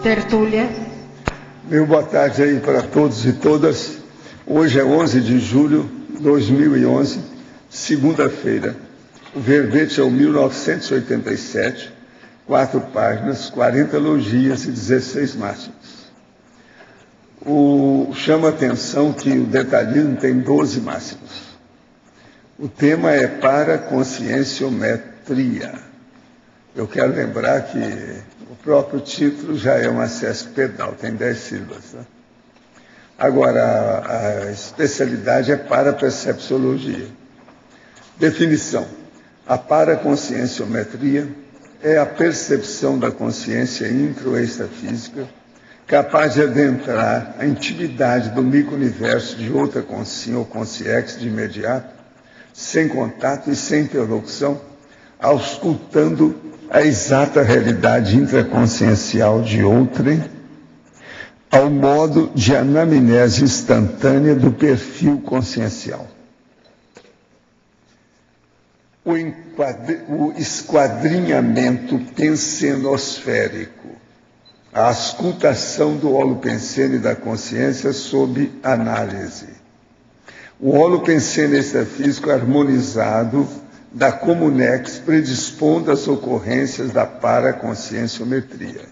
Tertúlia. Meu boa tarde aí para todos e todas. Hoje é 11 de julho de 2011, segunda-feira. O verbete é o 1987, 4 páginas, 40 elogias e 16 máximas. Chama a atenção que o detalhismo tem 12 máximas. O tema é paraconscienciometria. Eu quero lembrar que o próprio título já é uma sesc pedal, tem 10 sílabas. Né? Agora, a especialidade é parapercepciologia. Definição. A paraconscienciometria é a percepção da consciência intro e extrafísica capaz de adentrar a intimidade do micro-universo de outra consciência ou consciex de imediato, sem contato e sem interlocução, auscultando a exata realidade intraconsciencial de outrem, ao modo de anamnese instantânea do perfil consciencial. O esquadrinhamento pensenosférico, a auscultação do holopensene da consciência sob análise. O holopensene extrafísico harmonizado da comunex predispondo às ocorrências da paraconscienciometria.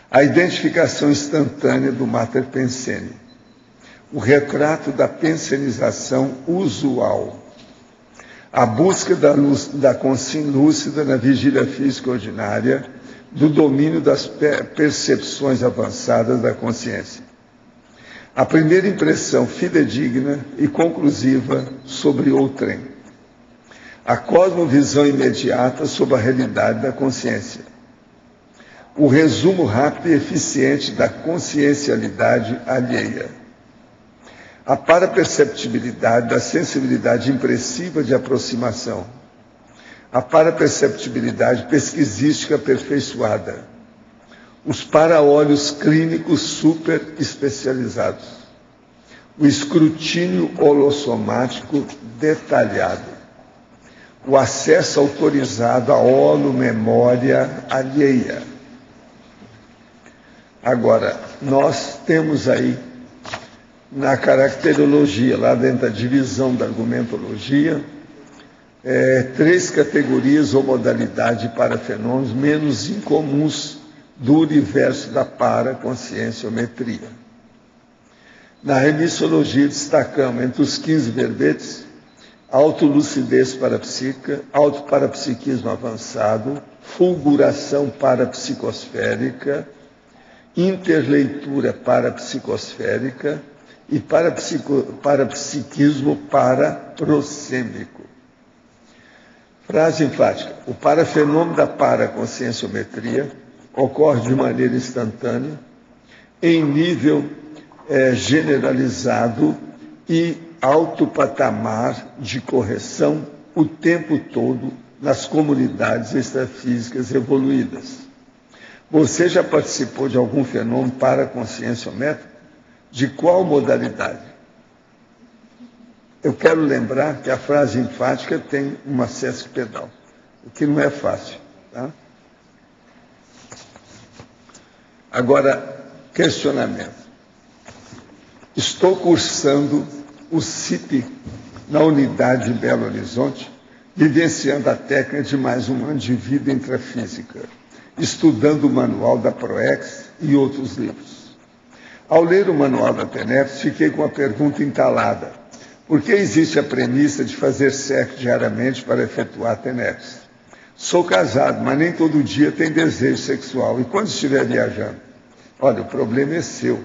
A identificação instantânea do mater pensene. O retrato da pensenização usual. A busca da luz, da consciência lúcida na vigília física ordinária, do domínio das percepções avançadas da consciência. A primeira impressão fidedigna e conclusiva sobre outrem. A cosmovisão imediata sobre a realidade da consciência. O resumo rápido e eficiente da consciencialidade alheia. A paraperceptibilidade da sensibilidade impressiva de aproximação. A paraperceptibilidade pesquisística aperfeiçoada. Os paraolhos clínicos super especializados. O escrutínio holossomático detalhado. O acesso autorizado à holomemória alheia. Agora, nós temos aí, na caracterologia, lá dentro da divisão da argumentologia, 3 categorias ou modalidades para fenômenos menos incomuns do universo da paraconscienciometria. Na remissologia destacamos entre os 15 verbetes autolucidez parapsíquica, autoparapsiquismo avançado, fulguração parapsicosférica, interleitura parapsicosférica e parapsiquismo paraprosêmico. Frase enfática. O parafenômeno da paraconscienciometria ocorre de maneira instantânea, em nível generalizado e alto patamar de correção o tempo todo nas comunidades extrafísicas evoluídas. Você já participou de algum fenômeno paraconscienciométrico? De qual modalidade? Eu quero lembrar que a frase enfática tem uma sesc pedal, o que não é fácil. Tá? Agora, questionamento. Estou cursando o CIP na unidade de Belo Horizonte, vivenciando a técnica de mais um ano de vida intrafísica, estudando o manual da PROEX e outros livros. Ao ler o manual da TENEPS, fiquei com a pergunta entalada. Por que existe a premissa de fazer sexo diariamente para efetuar a TENEPS? Sou casado, mas nem todo dia tem desejo sexual. E quando estiver viajando? Olha, o problema é seu.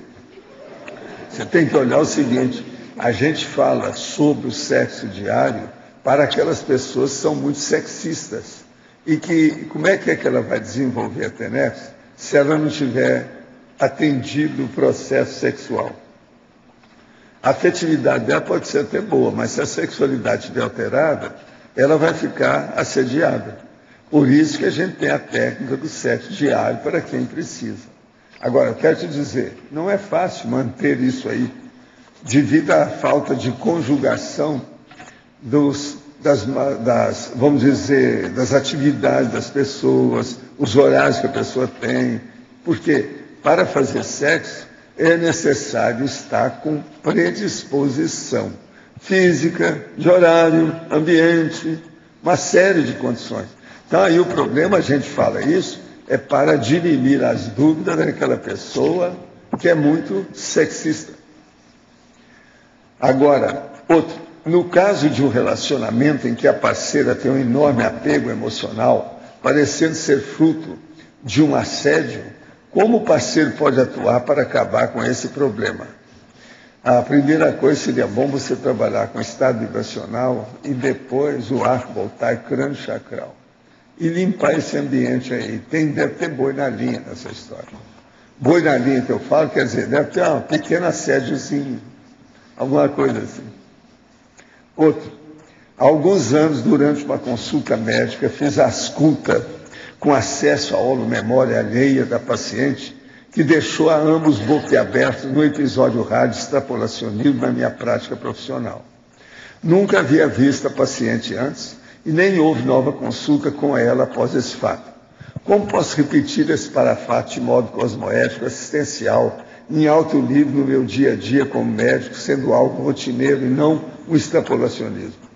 Você tem que olhar o seguinte, a gente fala sobre o sexo diário para aquelas pessoas que são muito sexistas. E que, como é que ela vai desenvolver a TENEPS se ela não tiver atendido o processo sexual? A afetividade dela pode ser até boa, mas se a sexualidade estiver alterada, ela vai ficar assediada. Por isso que a gente tem a técnica do sexo diário para quem precisa. Agora, eu quero te dizer, não é fácil manter isso aí, devido à falta de conjugação vamos dizer, das atividades das pessoas, os horários que a pessoa tem. Porque para fazer sexo é necessário estar com predisposição física, de horário, ambiente, uma série de condições. Então aí o problema, a gente fala isso, é para dirimir as dúvidas daquela pessoa que é muito sexista. Agora, outro, no caso de um relacionamento em que a parceira tem um enorme apego emocional, parecendo ser fruto de um assédio, como o parceiro pode atuar para acabar com esse problema? A primeira coisa seria bom você trabalhar com o estado vibracional e depois o arco voltaico crânio chakral. E limpar esse ambiente aí. Deve ter boi na linha nessa história. Boi na linha que eu falo, quer dizer, deve ter um pequeno assédiozinho, alguma coisa assim. Outro, há alguns anos, durante uma consulta médica, fiz a ausculta com acesso à holomemória alheia da paciente, que deixou a ambos boquiabertos no episódio rádio extrapolacionismo na minha prática profissional. Nunca havia visto a paciente antes e nem houve nova consulta com ela após esse fato. Como posso repetir esse parafato de modo cosmoético, assistencial, em alto nível no meu dia a dia como médico, sendo algo rotineiro e não um extrapolacionismo?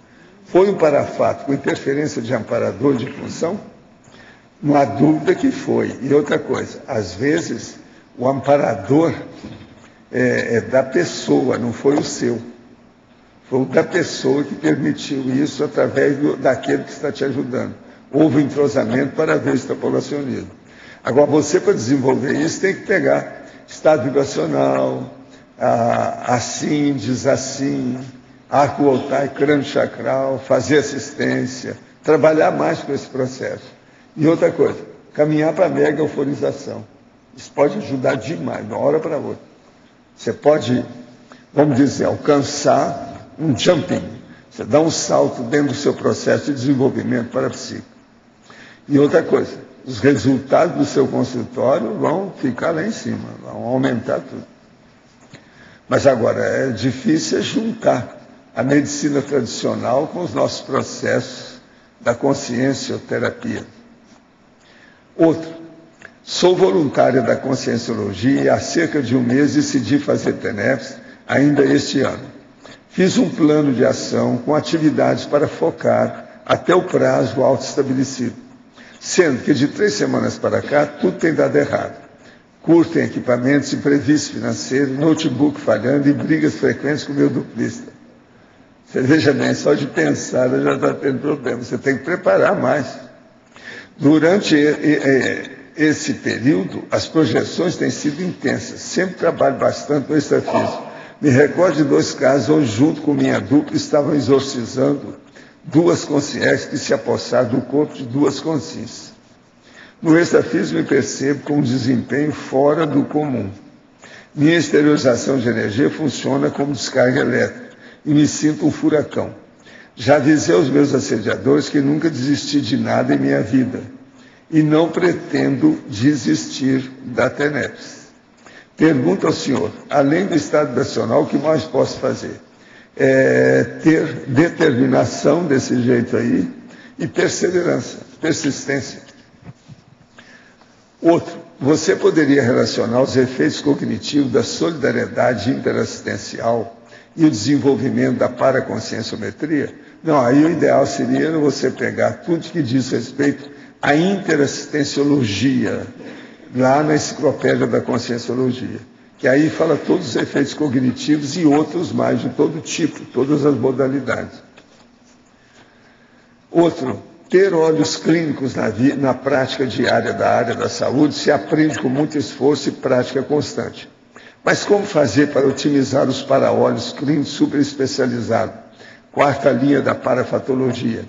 Foi um parafato com interferência de amparador de função? Não há dúvida que foi. E outra coisa, às vezes o amparador é da pessoa, não foi o seu. Foi o da pessoa que permitiu isso através daquele que está te ajudando. Houve um entrosamento para ver o extrapolacionismo. Agora, você, para desenvolver isso, tem que pegar estado vibracional, assim, diz assim, arco voltaico, crânio chakral, fazer assistência, trabalhar mais com esse processo. E outra coisa, caminhar para a mega euforização. Isso pode ajudar demais, de uma hora para outra. Você pode, vamos dizer, alcançar um jumping. Você dá um salto dentro do seu processo de desenvolvimento parapsíquico. E outra coisa, os resultados do seu consultório vão ficar lá em cima, vão aumentar tudo. Mas agora, é difícil juntar a medicina tradicional com os nossos processos da consciencioterapia. Outro, sou voluntária da Conscienciologia e há cerca de um mês decidi fazer TENEPS ainda este ano. Fiz um plano de ação com atividades para focar até o prazo auto-estabelecido, sendo que de 3 semanas para cá tudo tem dado errado. Curto em equipamentos, imprevisto financeiro, notebook falhando e brigas frequentes com o meu duplista. Você veja bem, só de pensar já está tendo problema, você tem que preparar mais. Durante esse período, as projeções têm sido intensas. Sempre trabalho bastante no extrafísico. Me recordo de 2 casos onde, junto com minha dupla, estavam exorcizando 2 consciências que se apossaram do corpo de 2 consciências. No extrafísico, me percebo com um desempenho fora do comum. Minha exteriorização de energia funciona como descarga elétrica e me sinto um furacão. Já avisei aos meus assediadores que nunca desisti de nada em minha vida e não pretendo desistir da TENEPS. Pergunto ao senhor, além do estado vibracional, o que mais posso fazer? Ter determinação desse jeito aí e perseverança, persistência. Outro, você poderia relacionar os efeitos cognitivos da solidariedade interassistencial e o desenvolvimento da paraconscienciometria? Não, aí o ideal seria você pegar tudo que diz respeito à interassistenciologia, lá na enciclopédia da Conscienciologia, que aí fala todos os efeitos cognitivos e outros mais, de todo tipo, todas as modalidades. Outro, ter olhos clínicos na prática diária da área da saúde se aprende com muito esforço e prática constante. Mas como fazer para otimizar os para-olhos clínicos super especializados? 4ª linha da parafatologia.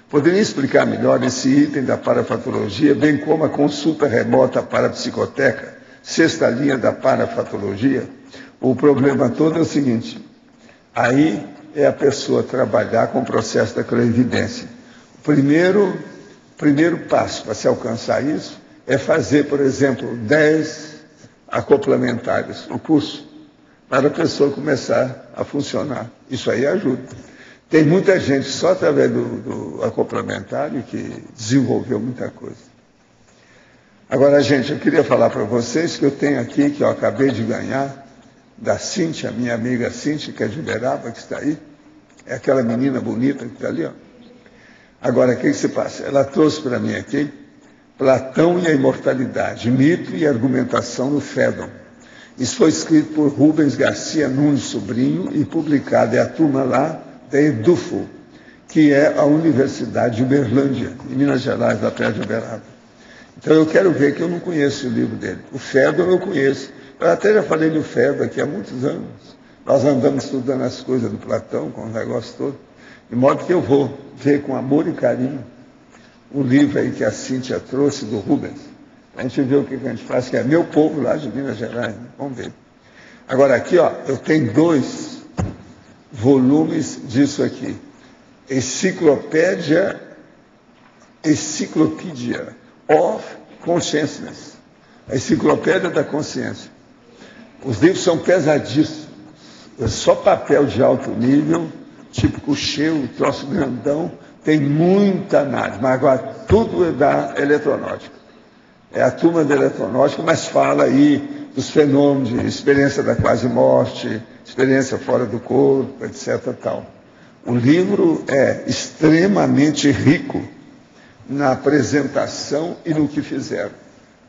Poderia explicar melhor esse item da parafatologia, bem como a consulta remota parapsicoteca, 6ª linha da parafatologia? O problema todo é o seguinte, aí é a pessoa trabalhar com o processo da clarividência. O primeiro passo para se alcançar isso é fazer, por exemplo, 10 acoplamentários, o curso, para a pessoa começar a funcionar. Isso aí ajuda. Tem muita gente só através do acoplamentário que desenvolveu muita coisa. Agora, gente, eu queria falar para vocês que eu tenho aqui, que eu acabei de ganhar, da Cíntia, minha amiga Cíntia, que é de Uberaba, que está aí. É aquela menina bonita que está ali, ó. Agora, o que se passa? Ela trouxe para mim aqui Platão e a Imortalidade, Mito e Argumentação no Fédon. Isso foi escrito por Rubens Garcia Nunes Sobrinho e publicado, é a turma lá da EDUFO, que é a Universidade de Uberlândia, em Minas Gerais, da perto de Uberaba. Então eu quero ver que eu não conheço o livro dele. O Fédon eu conheço. Eu até já falei do Fédon aqui há muitos anos. Nós andamos estudando as coisas do Platão, com o negócio todo. De modo que eu vou ver com amor e carinho o livro aí que a Cíntia trouxe, do Rubens. A gente vê o que a gente faz, que é meu povo lá de Minas Gerais. Né? Vamos ver. Agora aqui, ó, eu tenho 2 volumes disso aqui. Encyclopedia of Consciousness. A Enciclopédia da Consciência. Os livros são pesadíssimos. É só papel de alto nível, tipo cocheu, troço grandão. Tem muita análise, mas agora tudo é da eletronáutica. É a turma da eletronáutica, mas fala aí dos fenômenos de experiência da quase morte, experiência fora do corpo, etc. Tal. O livro é extremamente rico na apresentação e no que fizeram.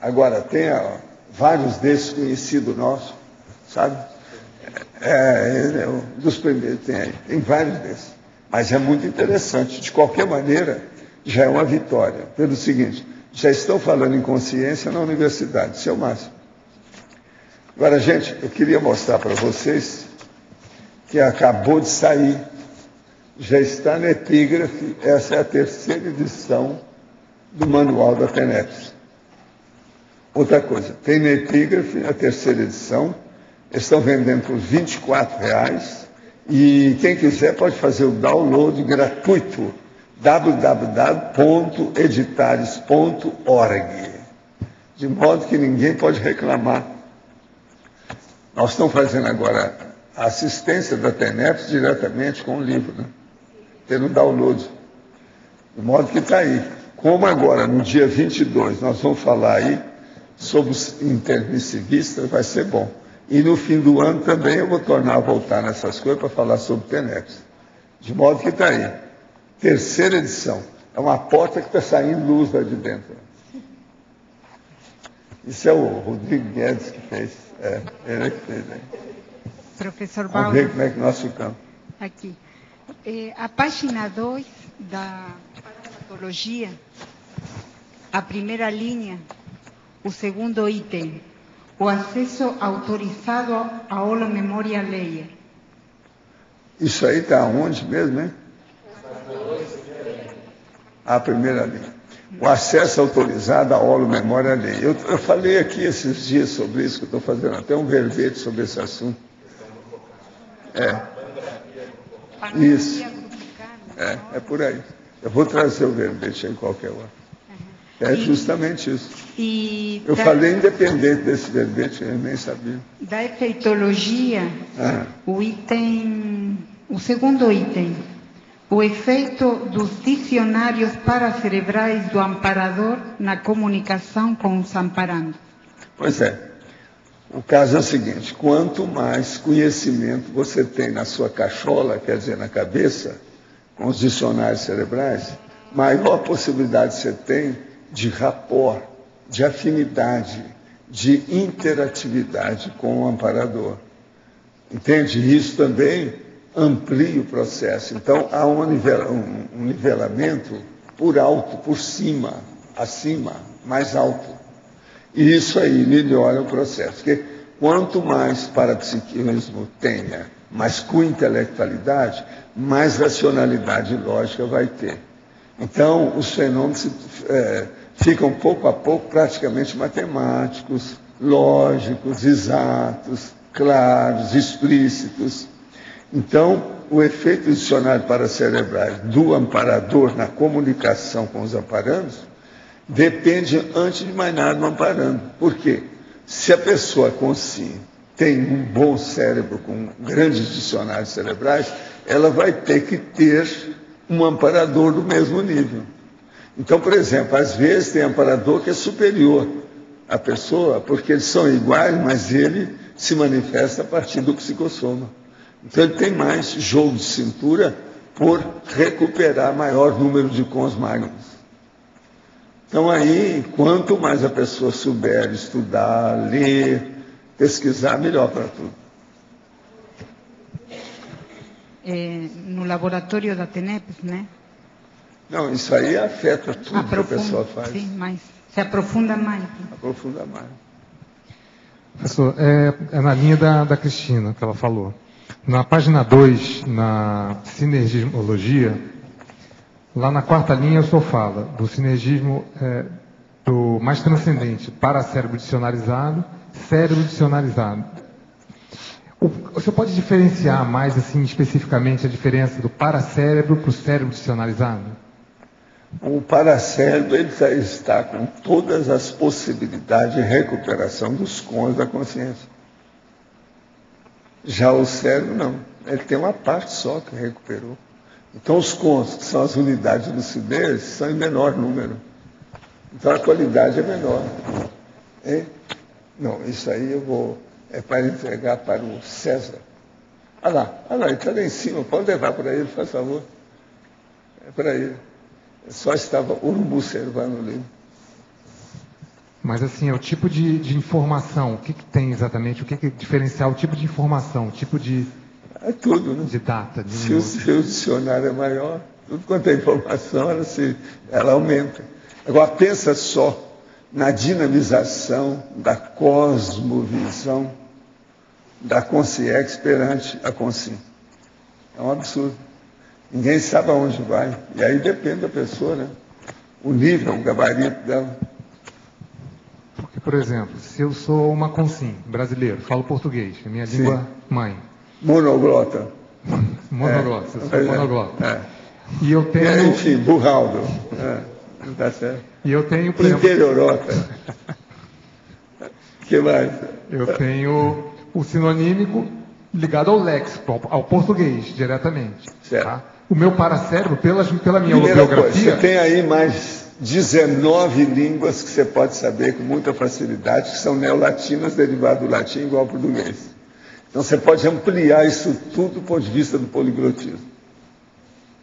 Agora, tem vários desses conhecidos nossos, sabe? Ele é um dos primeiros, tem vários desses. Mas é muito interessante. De qualquer maneira, já é uma vitória. Pelo seguinte, já estão falando em consciência na universidade, isso é o máximo. Agora, gente, eu queria mostrar para vocês que acabou de sair, já está na epígrafe, essa é a 3ª edição do Manual da TENEPS. Outra coisa, tem na epígrafe a 3ª edição, estão vendendo por R$24, e quem quiser pode fazer o download gratuito, www.editares.org, de modo que ninguém pode reclamar. Nós estamos fazendo agora a assistência da TENEPS diretamente com o livro, né? Tendo download, de modo que está aí. Como agora, no dia 22, nós vamos falar aí sobre os intermissivistas, vai ser bom. E no fim do ano também eu vou tornar a voltar nessas coisas para falar sobre TENEPS. De modo que está aí. 3ª edição. É uma porta que está saindo luz lá de dentro. Isso é o Rodrigo Guedes que fez. Ele que fez. Né? Professor Paulo. Vamos ver como é que nós ficamos. Aqui. A página 2 da Parapatologia, a primeira linha, o segundo item. O acesso autorizado à holomemória layer. Isso aí está onde mesmo, hein? A primeira linha. O acesso autorizado à holomemória layer. Eu falei aqui esses dias sobre isso, que eu estou fazendo até um verbete sobre esse assunto. Isso. É por aí. Eu vou trazer o verbete em qualquer hora. É justamente isso. Eu falei independente desse verbete, eu nem sabia. Da efeitologia, o segundo item, o efeito dos dicionários paracerebrais do amparador na comunicação com os amparandos. Pois é. O caso é o seguinte, quanto mais conhecimento você tem na sua cachola, quer dizer, na cabeça, com os dicionários cerebrais, maior a possibilidade você tem de rapport, de afinidade, de interatividade com o amparador. Entende? Isso também amplia o processo. Então, há um nivelamento por alto, por cima, acima, mais alto. E isso aí melhora o processo. Porque quanto mais parapsiquismo tenha, mais intelectualidade, mais racionalidade lógica vai ter. Então, os fenômenos ficam pouco a pouco praticamente matemáticos, lógicos, exatos, claros, explícitos. Então, o efeito do dicionário paracerebrais do amparador na comunicação com os amparandos depende, antes de mais nada, do amparando. Por quê? Se a pessoa consciente tem um bom cérebro com grandes dicionários cerebrais, ela vai ter que ter um amparador do mesmo nível. Então, por exemplo, às vezes tem amparador que é superior, a pessoa, porque eles são iguais, mas ele se manifesta a partir do psicossoma. Então ele tem mais jogo de cintura por recuperar maior número de cons magnus. Então aí, quanto mais a pessoa souber estudar, ler, pesquisar, melhor para tudo. No laboratório da TENEPS, né? Não, isso aí afeta tudo que a pessoa faz. Sim, mas se aprofunda mais. Aprofunda mais. Professor, é na linha da Cristina que ela falou. Na página 2, na sinergismologia, lá na 4ª linha o senhor fala do sinergismo do mais transcendente, paracérebro dicionarizado, cérebro dicionarizado. O senhor pode diferenciar mais, assim, especificamente, a diferença do paracérebro para o cérebro dicionarizado? O paracérebro ele está com todas as possibilidades de recuperação dos cons da consciência. Já o cérebro não. Ele tem uma parte só que recuperou. Então os cons, que são as unidades de lucidez, são em menor número. Então a qualidade é menor. Não, isso aí eu vou... É para entregar para o César. Olha lá, ele está lá em cima. Pode levar para ele, faz favor. É para ele. Só estava urubu servando ali. Mas assim, é o tipo de informação, o que tem exatamente? O que diferenciar o tipo de informação, o tipo de... É tudo, né? De data. Se o seu dicionário é maior, tudo quanto é informação, ela aumenta. Agora, pensa só na dinamização da cosmovisão da consciex perante a consciência. É um absurdo. Ninguém sabe aonde vai. E aí depende da pessoa, né? O nível, o gabarito dela. Porque, por exemplo, se eu sou uma consim, brasileiro, falo português, é minha língua mãe. Monoglota. Monoglota, eu sou monoglota. E eu tenho... enfim, burraldo. Tá certo. E eu tenho, por exemplo... Interiorota. O que mais? Eu tenho o sinonímico ligado ao léxico, ao português, diretamente. Certo. Tá? O meu paracérebro, pela minha holobiografia... Você tem aí mais 19 línguas que você pode saber com muita facilidade, que são neolatinas derivadas do latim igual ao português. Então você pode ampliar isso tudo do ponto de vista do poliglotismo.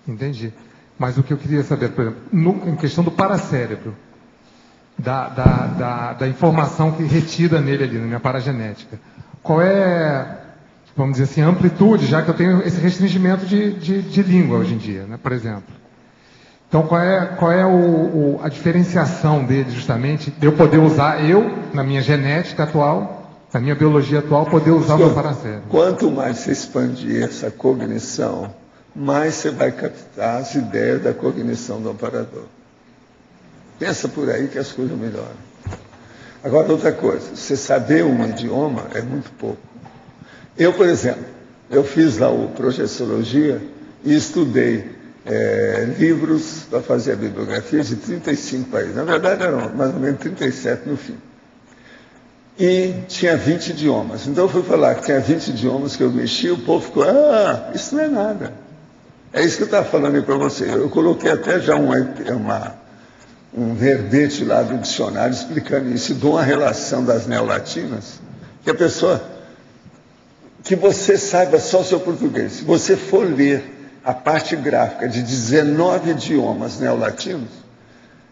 Entendi. Mas o que eu queria saber, por exemplo, em questão do paracérebro, da informação que retida nele ali, na minha paragenética, qual é, vamos dizer assim, a amplitude, já que eu tenho esse restringimento de língua hoje em dia, né, por exemplo. Então, qual é a diferenciação dele, justamente, de eu poder usar, na minha genética atual, na minha biologia atual, poder usar o meu paracérebro? Quanto mais você expandir essa cognição, mais você vai captar as ideias da cognição do amparador. Pensa por aí que as coisas melhoram. Agora, outra coisa, você saber um idioma é muito pouco. Eu, por exemplo, eu fiz lá o Projeciologia e estudei livros para fazer a bibliografia de 35 países. Na verdade, eram mais ou menos 37 no fim. E tinha 20 idiomas. Então eu fui falar que tinha 20 idiomas que eu mexi, o povo ficou, isso não é nada. É isso que eu estava falando aí para você. Eu coloquei até já um verbete lá do dicionário explicando isso. E dou uma relação das neolatinas, que a pessoa, que você saiba só o seu português. Se você for ler a parte gráfica de 19 idiomas neolatinos,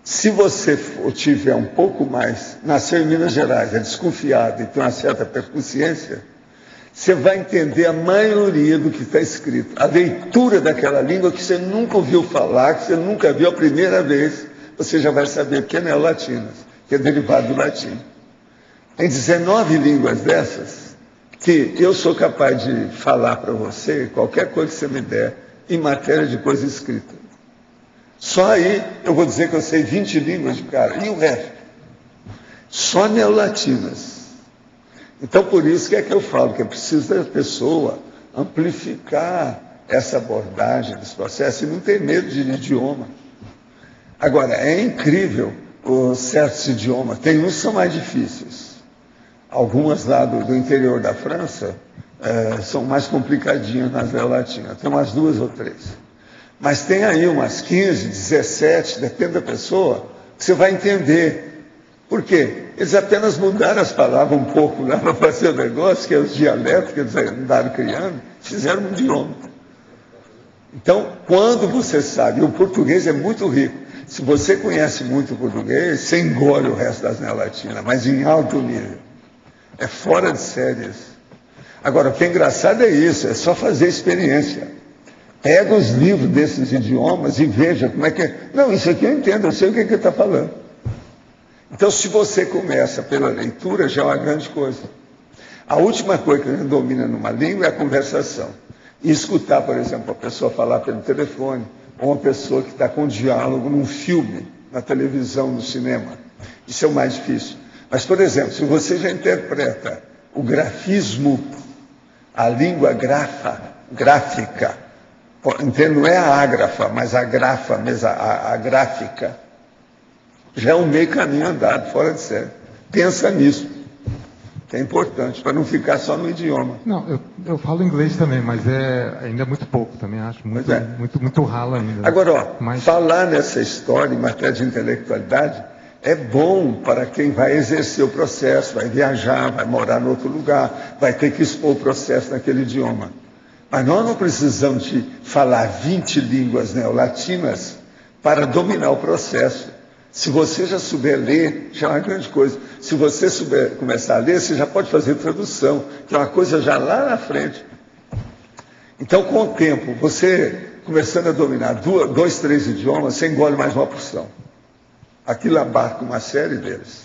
se você tiver um pouco mais, nasceu em Minas Gerais, é desconfiado e tem uma certa percussiência, você vai entender a maioria do que está escrito. A leitura daquela língua que você nunca ouviu falar, que você nunca viu a primeira vez, você já vai saber que é neolatinas, que é derivado do latim. Tem 19 línguas dessas que eu sou capaz de falar para você, qualquer coisa que você me der, em matéria de coisa escrita. Só aí eu vou dizer que eu sei 20 línguas de cara. E o resto? Só neolatinas. Então, por isso que eu falo que é preciso da pessoa amplificar essa abordagem desse processo e não ter medo de idioma. Agora, é incrível os certos idiomas. Tem uns que são mais difíceis. Algumas lá do interior da França são mais complicadinhas nas neolatinas. Tem umas 2 ou 3. Mas tem aí umas 15, 17, depende da pessoa, que você vai entender. Por quê? Eles apenas mudaram as palavras um pouco lá para fazer o negócio, que é os dialetos que eles andaram criando, fizeram um idioma. Então, quando você sabe, o português é muito rico. Se você conhece muito o português, você engole o resto das neolatinas, mas em alto nível. É fora de séries. Agora, o que é engraçado é isso, é só fazer experiência. Pega os livros desses idiomas e veja como é que é. Não, isso aqui eu entendo, eu sei o que ele está falando. Então, se você começa pela leitura, já é uma grande coisa. A última coisa que a gente domina numa língua é a conversação. E escutar, por exemplo, a pessoa falar pelo telefone, ou uma pessoa que está com diálogo num filme, na televisão, no cinema. Isso é o mais difícil. Mas, por exemplo, se você já interpreta o grafismo, a língua gráfica, entende? Não é a ágrafa, mas a grafa mesmo, a gráfica, já é um meio caminho andado, fora de série. Pensa nisso, que é importante, para não ficar só no idioma. Não, eu falo inglês também, mas ainda é muito pouco também, acho muito ralo ainda. Agora, falar nessa história em matéria de intelectualidade é bom para quem vai exercer o processo, vai viajar, vai morar em outro lugar, vai ter que expor o processo naquele idioma. Mas nós não precisamos de falar 20 línguas neolatinas para dominar o processo. Se você já souber ler, já é uma grande coisa. Se você souber começar a ler, você já pode fazer tradução, que é uma coisa já lá na frente. Então, com o tempo, você começando a dominar 2, 3 idiomas, você engole mais uma porção. Aquilo abarca uma série deles.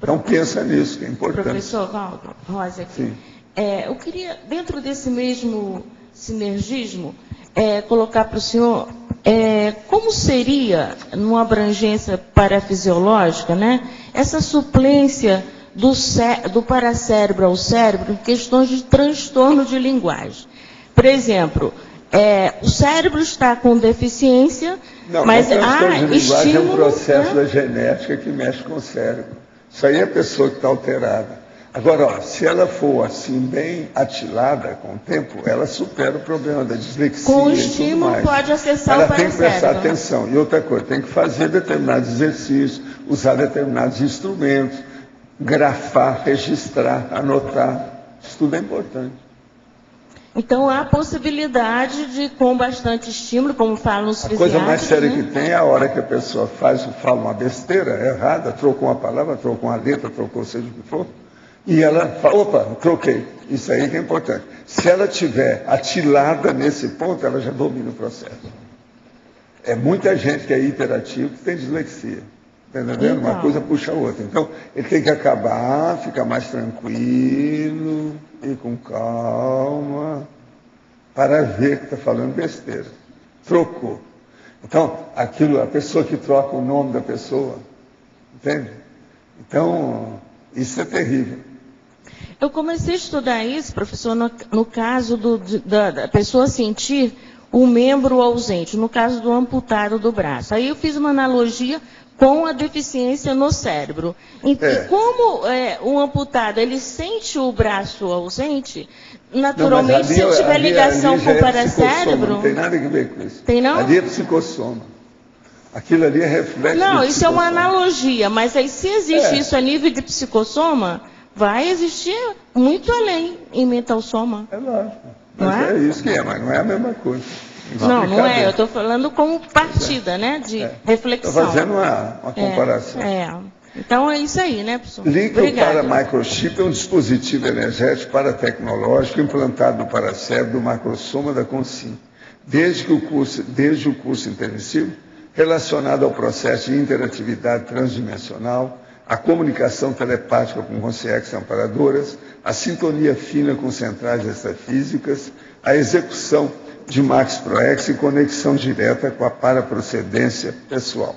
Então, pensa nisso, que é importante. Professor Valdo, Rosa aqui. Sim. Eu queria, dentro desse mesmo sinergismo, colocar para o senhor como seria, numa abrangência parafisiológica, né, essa suplência do paracérebro ao cérebro em questões de transtorno de linguagem. Por exemplo, o cérebro está com deficiência, mas há estímulo... estímulo, é um processo da genética que mexe com o cérebro. Isso aí é a pessoa que está alterada. Agora, ó, se ela for assim, bem atilada com o tempo, ela supera o problema da dislexia. Com o estímulo pode acessar o paracérebro. Ela tem que prestar atenção. E outra coisa, tem que fazer determinados exercícios, usar determinados instrumentos, grafar, registrar, anotar. Isso tudo é importante. Então, há possibilidade de, com bastante estímulo, como falam os fisiatras... A coisa mais séria que tem é a hora que a pessoa fala uma besteira errada, trocou uma palavra, trocou uma letra, trocou seja o que for, e ela fala, opa, troquei. Isso aí que é importante. Se ela estiver atilada nesse ponto, ela já domina o processo. É muita gente que é hiperativo que tem dislexia. Está entendendo? Uma coisa puxa a outra. Então, ele tem que acabar, ficar mais tranquilo, ir com calma, para ver que está falando besteira. Trocou. Então, aquilo, a pessoa que troca o nome da pessoa, entende? Então, isso é terrível. Eu comecei a estudar isso, professor, no caso da pessoa sentir o membro ausente, no caso do amputado do braço. Aí eu fiz uma analogia com a deficiência no cérebro. E como o amputado, ele sente o braço ausente, naturalmente, se ele tiver ligação com o paracérebro... Não tem nada a ver com isso. Tem não? Ali é psicossoma. Aquilo ali é reflexo. Não, isso é uma analogia, mas aí se existe isso a nível de psicossoma, vai existir muito além em mental soma. É lógico. Mas é isso que é, mas não é a mesma coisa. Não é. Eu estou falando como partida, né, de reflexão. Estou fazendo uma comparação. Então é isso aí, né, professor? Líquido para microchip é um dispositivo energético paratecnológico implantado no paracérebro do macrosoma da Consim, desde o curso intermissivo, relacionado ao processo de interatividade transdimensional, a comunicação telepática com consciências amparadoras, a sintonia fina com centrais extrafísicas, a execução de Max Proex e conexão direta com a paraprocedência pessoal.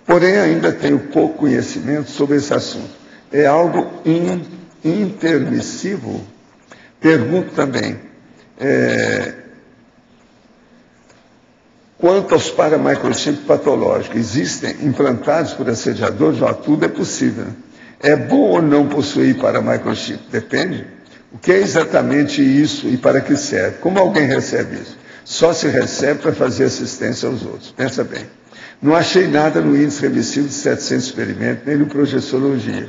Porém, ainda tenho pouco conhecimento sobre esse assunto. É algo intermissivo? Pergunto também, quanto aos paramicrochips patológicos, existem implantados por assediadores? Tudo é possível. É bom ou não possuir paramicrochip? Depende. O que é exatamente isso e para que serve? Como alguém recebe isso? Só se recebe para fazer assistência aos outros. Pensa bem. Não achei nada no índice remissivo de 700 experimentos, nem no Projeciologia.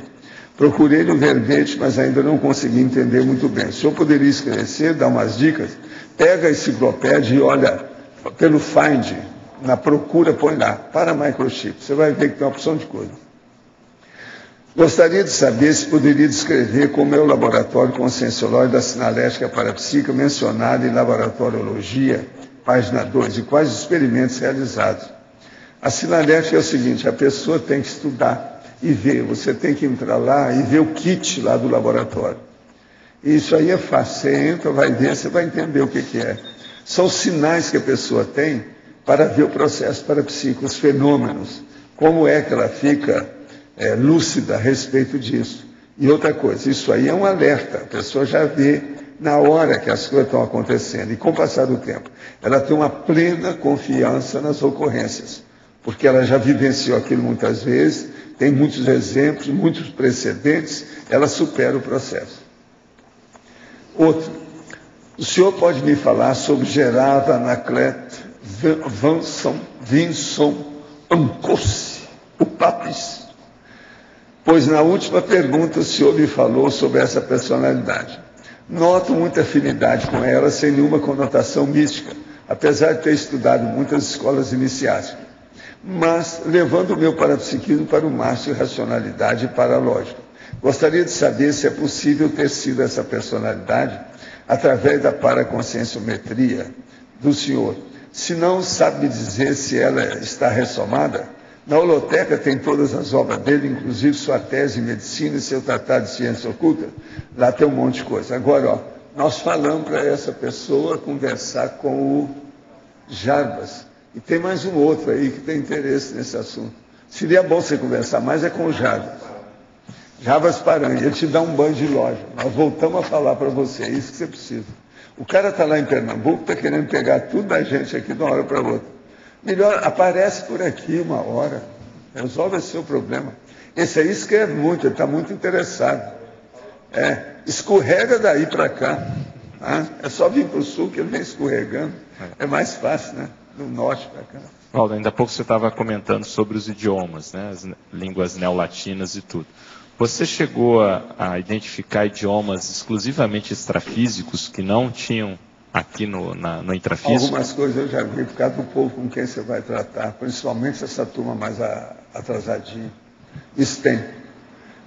Procurei no verbete, mas ainda não consegui entender muito bem. O senhor poderia esclarecer, dar umas dicas? Pega a enciclopédia e olha pelo Find, na procura, põe lá, para microchip. Você vai ver que tem uma opção de coisa. Gostaria de saber se poderia descrever como é o laboratório conscienciológico da sinalética parapsíquica mencionado em Laboratoriologia, página 2, e quais experimentos realizados. A sinalética é o seguinte, a pessoa tem que estudar e ver, você tem que entrar lá e ver o kit lá do laboratório. E isso aí é fácil, você entra, vai ver, você vai entender o que é. São sinais que a pessoa tem para ver o processo parapsíquico, os fenômenos, como é que ela fica lúcida a respeito disso. E outra coisa, isso aí é um alerta, a pessoa já vê na hora que as coisas estão acontecendo, e com o passar do tempo, ela tem uma plena confiança nas ocorrências, porque ela já vivenciou aquilo muitas vezes, tem muitos exemplos, muitos precedentes, ela supera o processo. Outro, o senhor pode me falar sobre Gerard Anaclet Vincent Ancosse, o Papis? Pois na última pergunta o senhor me falou sobre essa personalidade. Noto muita afinidade com ela, sem nenhuma conotação mística, apesar de ter estudado muitas escolas iniciáticas, mas levando o meu parapsiquismo para o máximo de racionalidade e para a lógica. Gostaria de saber se é possível ter sido essa personalidade através da paraconscienciometria do senhor. Se não, sabe me dizer se ela está ressomada? Na holoteca tem todas as obras dele, inclusive sua tese em medicina e seu tratado de ciência oculta. Lá tem um monte de coisa. Agora, ó, nós falamos para essa pessoa conversar com o Jarbas. E tem mais um outro aí que tem interesse nesse assunto. Seria bom você conversar mais com o Jarbas. Jarbas Paranha, ele te dá um banho de loja. Nós voltamos a falar para você, é isso que você precisa. O cara está lá em Pernambuco, está querendo pegar tudo da gente aqui de uma hora para outra. Melhor, aparece por aqui uma hora, resolve esse seu problema. Esse aí escreve muito, ele está muito interessado. Escorrega daí para cá. É só vir para o sul que ele vem escorregando. É mais fácil, né? Do norte para cá. Paulo, ainda há pouco você estava comentando sobre os idiomas, né? As línguas neolatinas e tudo. Você chegou a identificar idiomas exclusivamente extrafísicos que não tinham aqui no intrafísico? Algumas coisas eu já vi por causa do povo com quem você vai tratar, principalmente essa turma mais atrasadinha. Isso tem.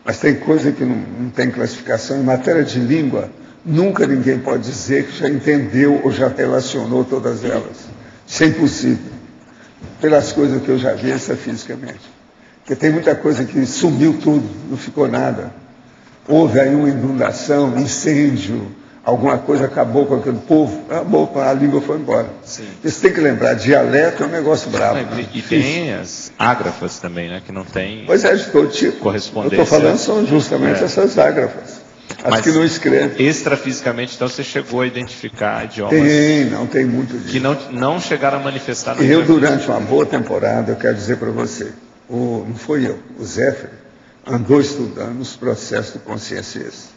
Mas tem coisa que não tem classificação. Em matéria de língua, nunca ninguém pode dizer que já entendeu ou já relacionou todas elas. Isso é impossível. Pelas coisas que eu já vi extrafisicamente. Porque tem muita coisa que sumiu tudo, não ficou nada. Houve aí uma inundação, incêndio, alguma coisa acabou com aquele povo, acabou, a língua foi embora. Sim. Você tem que lembrar, dialeto é um negócio bravo. E tem as ágrafas também, né, que não tem. Pois é, de todo tipo. Correspondência. Eu estou falando são justamente essas ágrafas. As mas que não escrevem. Extrafisicamente, então, você chegou a identificar idiomas tem muito disso. Que não chegaram a manifestar no Eu, durante uma boa temporada, eu quero dizer para você, não foi eu, o Zéfiro andou estudando os processos do conscienciês.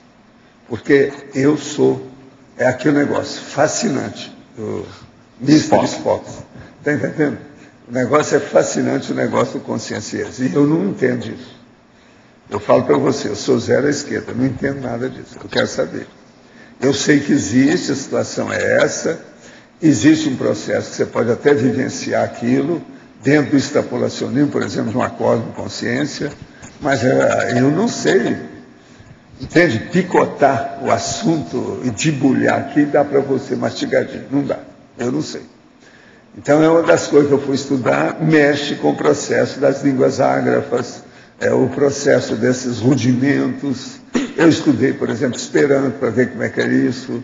Porque eu sou, é aquele negócio fascinante do Mr. Spock. Está entendendo? O negócio é fascinante, o negócio do conscienciês. E eu não entendo isso. Eu falo para você, eu sou zero à esquerda, não entendo nada disso, eu quero saber. Eu sei que existe, a situação é essa, existe um processo que você pode até vivenciar aquilo, dentro do extrapolacionismo, por exemplo, de uma cosmoconsciência, mas eu não sei, entende? Picotar o assunto e debulhar aqui dá para você mastigadinho, não dá, eu não sei. Então é uma das coisas que eu fui estudar, mexe com o processo das línguas ágrafas, o processo desses rudimentos. Eu estudei, por exemplo, Esperanto, para ver como é que era isso.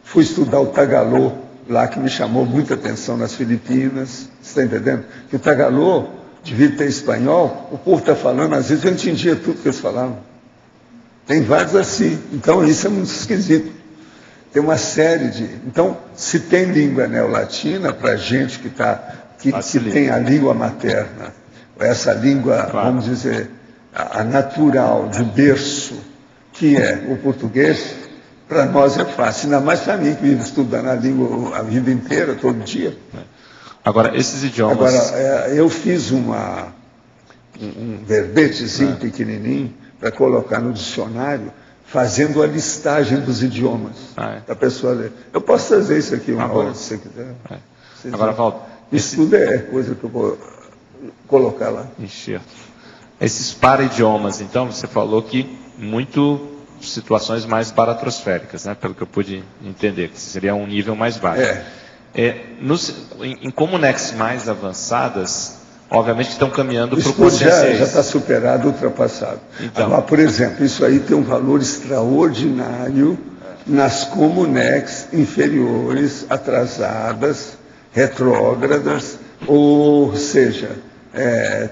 Fui estudar o Tagalô, lá que me chamou muita atenção nas Filipinas. Você está entendendo? Que o Tagalô devia ter espanhol, o povo está falando, às vezes eu entendia tudo que eles falavam. Tem vários assim. Então isso é muito esquisito. Tem uma série de... Então, se tem língua neolatina, para gente que tem a língua materna, essa língua, claro, vamos dizer, a natural, de berço, que é o português, Para nós é fácil, ainda mais para mim, que vivo estudando a língua a vida inteira, todo dia. Agora, esses idiomas... Agora, eu fiz um verbetezinho pequenininho para colocar no dicionário, fazendo a listagem dos idiomas. Da pessoa ler. Eu posso trazer isso aqui uma hora, se você quiser. Agora, Valdo... Isso tudo é coisa que eu vou colocar lá. Enxerto. Esses para-idiomas, então, você falou que muito situações mais baratrosféricas, né? Pelo que eu pude entender, que seria um nível mais baixo. Em comunex mais avançadas, obviamente estão caminhando para o consciência. Já está superado, ultrapassado. Então, agora, por exemplo, isso aí tem um valor extraordinário nas comunex inferiores, atrasadas, retrógradas, ou seja,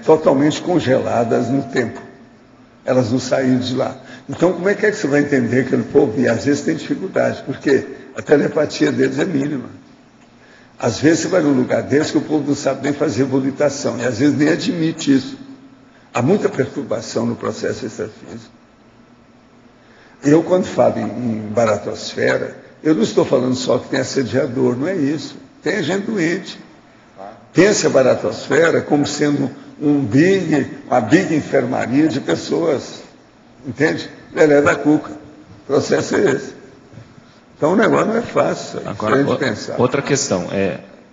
totalmente congeladas no tempo. Elas não saíram de lá. Então, como é que você vai entender aquele povo? E às vezes tem dificuldade, porque a telepatia deles é mínima. Às vezes você vai num lugar desse que o povo não sabe nem fazer volitação, e às vezes nem admite isso. Há muita perturbação no processo extrafísico. Eu, quando falo em baratosfera, eu não estou falando só que tem assediador, não é isso. Tem gente doente. Pensa a baratosfera como sendo uma big enfermaria de pessoas. Entende? Lelé da cuca. O processo é esse. Então o negócio não é fácil. Agora, de pensar. Outra questão,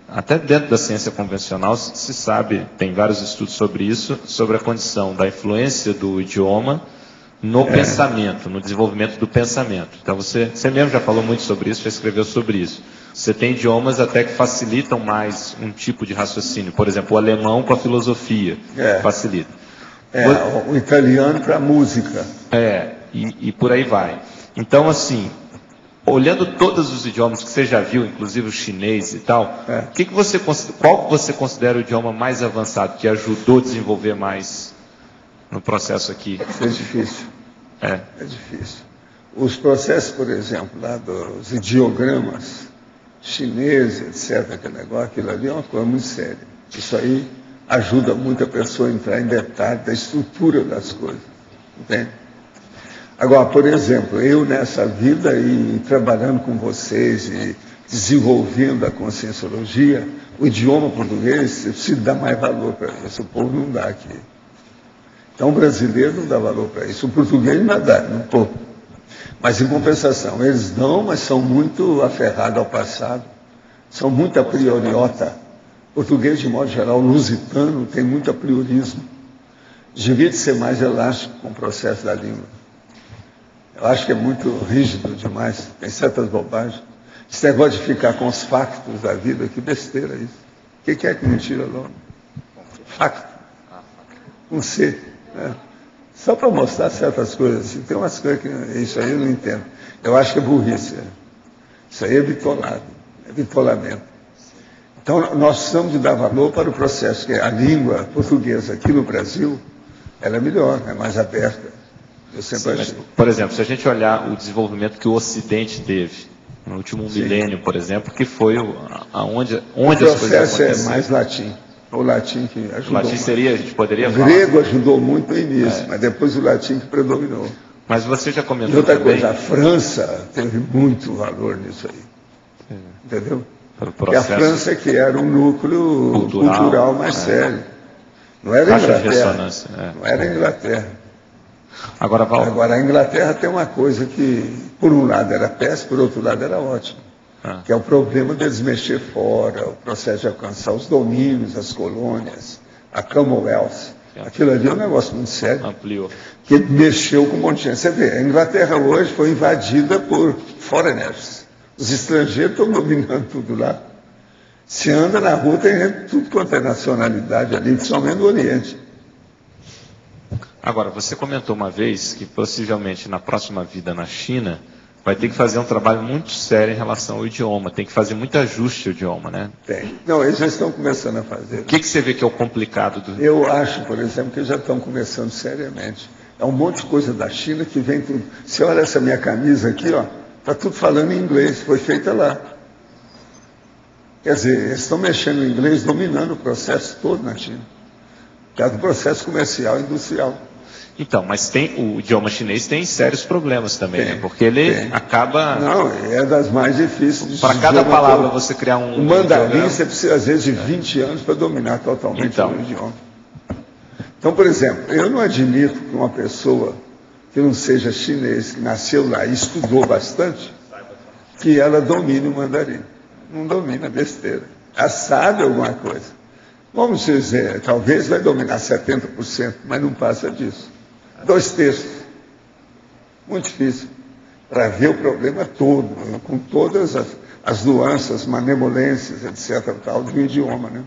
até dentro da ciência convencional se sabe, tem vários estudos sobre isso, sobre a condição da influência do idioma no pensamento, no desenvolvimento do pensamento. Então você mesmo já falou muito sobre isso, já escreveu sobre isso. Você tem idiomas até que facilitam mais um tipo de raciocínio. Por exemplo, o alemão com a filosofia facilita. O italiano para a música. E por aí vai. Então, assim, olhando todos os idiomas que você já viu, inclusive o chinês e tal, qual você considera o idioma mais avançado, que ajudou a desenvolver mais no processo aqui? Isso é difícil. É difícil. Os processos, por exemplo, lá dos ideogramas chineses, etc., aquilo ali é uma coisa muito séria. Isso aí ajuda muito a pessoa a entrar em detalhe da estrutura das coisas. Entende? Agora, por exemplo, eu nessa vida e trabalhando com vocês e desenvolvendo a conscienciologia, o idioma português, eu preciso dar mais valor para isso. O povo não dá aqui. Então, o brasileiro não dá valor para isso. O português não dá, um pouco. Mas, em compensação, eles dão, mas são muito aferrados ao passado. São muito a prioriota. Português, de modo geral, lusitano, tem muito a priorismo. Devia de ser mais elástico com o processo da língua. Eu acho que é muito rígido demais. Tem certas bobagens. Esse negócio de ficar com os factos da vida, que besteira isso. O que é que me tira logo? Facto. Um C. Né? Só para mostrar certas coisas. Assim. Tem umas coisas que isso aí eu não entendo. Eu acho que é burrice. Isso aí é bitolado. É bitolamento. Então, nós precisamos de dar valor para o processo, que a língua portuguesa aqui no Brasil, ela é melhor, é mais aberta. Eu sempre achei. Mas, por exemplo, se a gente olhar o desenvolvimento que o Ocidente teve, no último milênio, por exemplo, que foi onde as coisas aconteceram. O processo é mais latim. O latim que ajudou. O latim seria, a gente poderia falar. O grego ajudou muito no início, mas depois o latim que predominou. Mas você já comentou e outra também... coisa, a França teve muito valor nisso aí. Entendeu? Porque a França que era um núcleo cultural mais sério. Não era a Inglaterra. Não era a Inglaterra. Agora, a Inglaterra tem uma coisa que, por um lado, era péssima, por outro lado, era ótima. Que é o problema deles mexer fora, o processo de alcançar os domínios, as colônias, a Commonwealth. Aquilo ali é um negócio muito sério. Ampliou. Que mexeu com um monte de gente. Você vê, a Inglaterra hoje foi invadida por foreigners. Os estrangeiros estão dominando tudo lá. Se anda na rua, tem gente, tudo quanto é nacionalidade ali, principalmente no Oriente. Agora, você comentou uma vez que possivelmente na próxima vida na China vai ter que fazer um trabalho muito sério em relação ao idioma, tem que fazer muito ajuste ao idioma, né? Tem. Não, eles já estão começando a fazer. O que você vê que é o complicado do... Eu acho, por exemplo, que eles já estão começando seriamente. É um monte de coisa da China que vem tudo. Você olha essa minha camisa aqui, ó, está tudo falando em inglês, foi feita lá. Quer dizer, eles estão mexendo em inglês, dominando o processo todo na China. Por causa do processo comercial e industrial. Então, mas o idioma chinês tem sérios problemas também, né? Porque ele acaba... Não, é das mais difíceis. Para cada palavra você criar um... O mandarim, você precisa, às vezes, de 20 anos para dominar totalmente o idioma. Então, por exemplo, eu não admito que uma pessoa que não seja chinês, que nasceu lá e estudou bastante, que ela domine o mandarim. Não domina besteira. Ela sabe alguma coisa. Vamos dizer, talvez vai dominar 70%, mas não passa disso. 2/3. Muito difícil. Para ver o problema todo, com todas as nuances, malemolências, etc., tal, do idioma, né?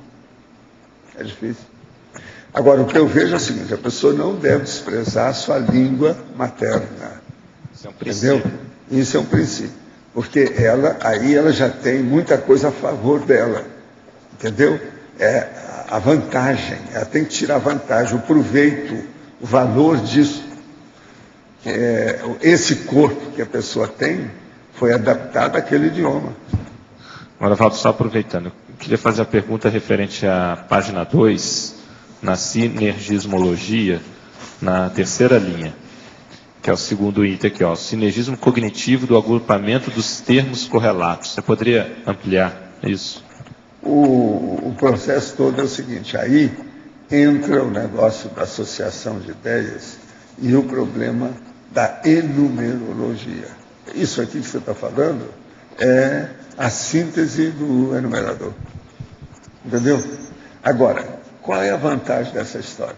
É difícil. Agora, o que eu vejo é o seguinte: a pessoa não deve desprezar a sua língua materna. Isso é um princípio. Entendeu? Isso é um princípio. Porque aí ela já tem muita coisa a favor dela. Entendeu? É a vantagem. Ela tem que tirar a vantagem, o proveito, o valor disso. Esse corpo que a pessoa tem foi adaptado àquele idioma. Agora, Valdo, só aproveitando, eu queria fazer a pergunta referente à página 2, na sinergismologia, na terceira linha, que é o segundo item aqui, ó, sinergismo cognitivo do agrupamento dos termos correlatos. Você poderia ampliar isso? O processo todo é o seguinte: aí entra o negócio da associação de ideias e o problema da enumerologia. Isso aqui que você está falando é a síntese do enumerador. Entendeu? Agora, qual é a vantagem dessa história?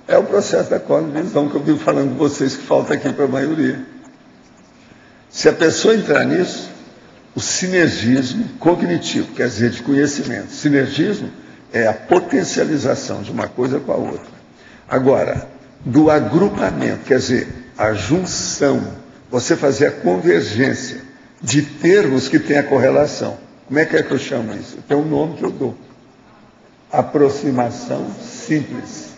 É o processo da cosmovisão que eu vivo falando com vocês, que falta aqui para a maioria. Se a pessoa entrar nisso, o sinergismo cognitivo, quer dizer, de conhecimento. Sinergismo é a potencialização de uma coisa com a outra. Agora, do agrupamento, quer dizer, a junção, você fazer a convergência de termos que têm a correlação. Como é que eu chamo isso? Tem um nome que eu dou. Aproximação simples.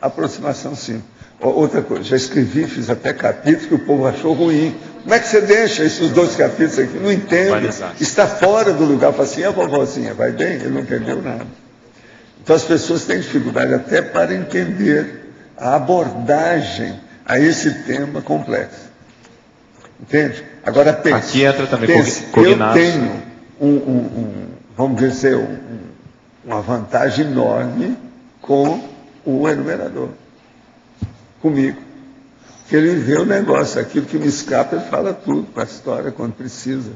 Aproximação simples. Outra coisa, já escrevi, fiz até capítulo que o povo achou ruim. Como é que você deixa esses 2 capítulos aqui? Não entendo. Está fora do lugar. Fala assim, a vovozinha, vai bem? Ele não entendeu nada. Então as pessoas têm dificuldade até para entender a abordagem a esse tema complexo. Entende? Agora pense. Aqui entra também cognato. Eu tenho vamos dizer, uma vantagem enorme com o enumerador. Comigo. Porque ele vê o negócio, aquilo que me escapa, ele fala tudo para a história quando precisa.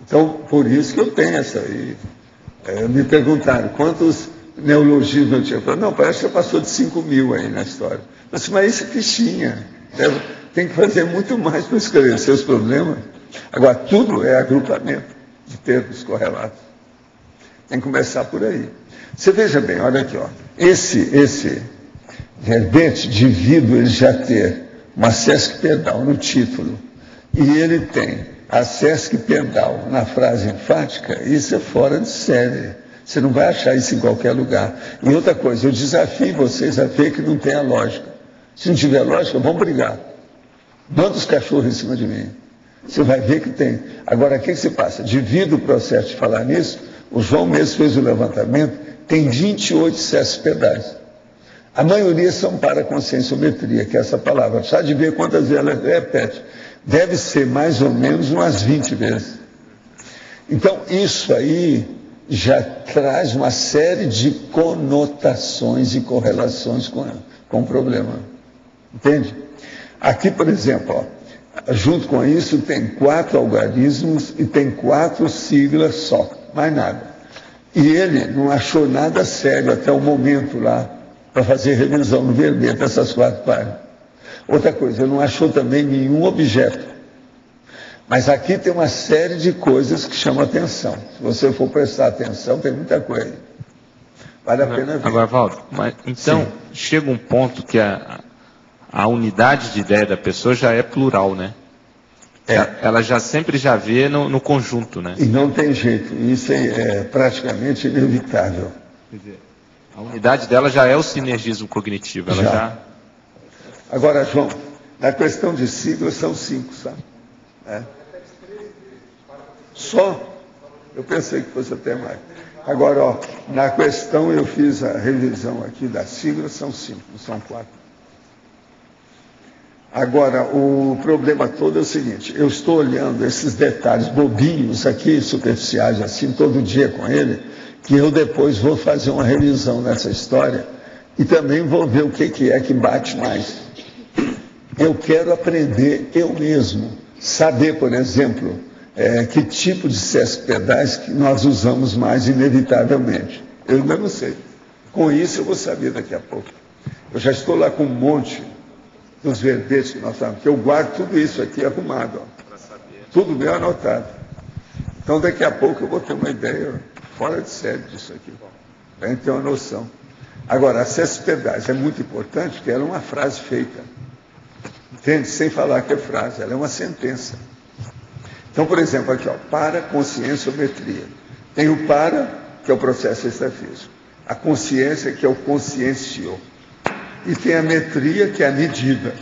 Então, por isso que eu tenho essa aí. Me perguntaram quantos neologismos eu tinha. Eu falei, não, parece que você passou de 5.000 aí na história. Eu disse, mas isso é fichinha. Tem que fazer muito mais para esclarecer os problemas. Agora, tudo é agrupamento de termos correlatos. Tem que começar por aí. Você veja bem, olha aqui, ó. Esse verbete de indivíduo, ele já ter uma sesquipedal no título, e ele tem a sesquipedal na frase enfática, isso é fora de série. Você não vai achar isso em qualquer lugar. E outra coisa, eu desafio vocês a ver que não tem a lógica. Se não tiver lógica, vamos brigar. Manda os cachorros em cima de mim. Você vai ver que tem. Agora, o que se passa? Devido ao processo de falar nisso, o João mesmo fez o levantamento, tem 28 sesquipedais. A maioria são para conscienciometria, que é essa palavra. Precisa de ver quantas vezes ela repete. Deve ser mais ou menos umas 20 vezes. Então, isso aí já traz uma série de conotações e correlações com o problema. Entende? Aqui, por exemplo, ó, junto com isso, tem 4 algarismos e tem 4 siglas só, mais nada. E ele não achou nada sério até o momento lá, para fazer revisão no verbete dessas 4 páginas. Outra coisa, ele não achou também nenhum objeto. Mas aqui tem uma série de coisas que chamam atenção. Se você for prestar atenção, tem muita coisa. Vale a pena ver. Agora, Valdo, então, sim, chega um ponto que a unidade de ideia da pessoa já é plural, né? Ela já sempre já vê no conjunto, né? E não tem jeito. Isso é praticamente inevitável. Quer dizer, a unidade dela já é o sinergismo cognitivo. Ela já... Agora, João, na questão de siglas são 5, sabe? Só? Eu pensei que fosse até mais. Agora, ó, na questão eu fiz a revisão aqui das siglas, são 5, não são 4. Agora, o problema todo é o seguinte, eu estou olhando esses detalhes bobinhos aqui, superficiais, assim, todo dia com ele, que eu depois vou fazer uma revisão nessa história e também vou ver o que é que bate mais. Eu quero aprender eu mesmo, saber, por exemplo, que tipo de céspedais que nós usamos mais inevitavelmente. Eu ainda não sei. Com isso eu vou saber daqui a pouco. Eu já estou lá com um monte dos verbetes que nós falamos, porque eu guardo tudo isso aqui arrumado, ó. Tudo bem anotado. Então daqui a pouco eu vou ter uma ideia fora de série disso aqui, para a gente ter uma noção. Agora, as céspedais é muito importante, porque ela é uma frase feita. Entende? Sem falar que é frase, ela é uma sentença. Então, por exemplo, aqui, ó, para conscienciometria. Tem o para, que é o processo extrafísico. A consciência, que é o consciencio. E tem a metria, que é a medida,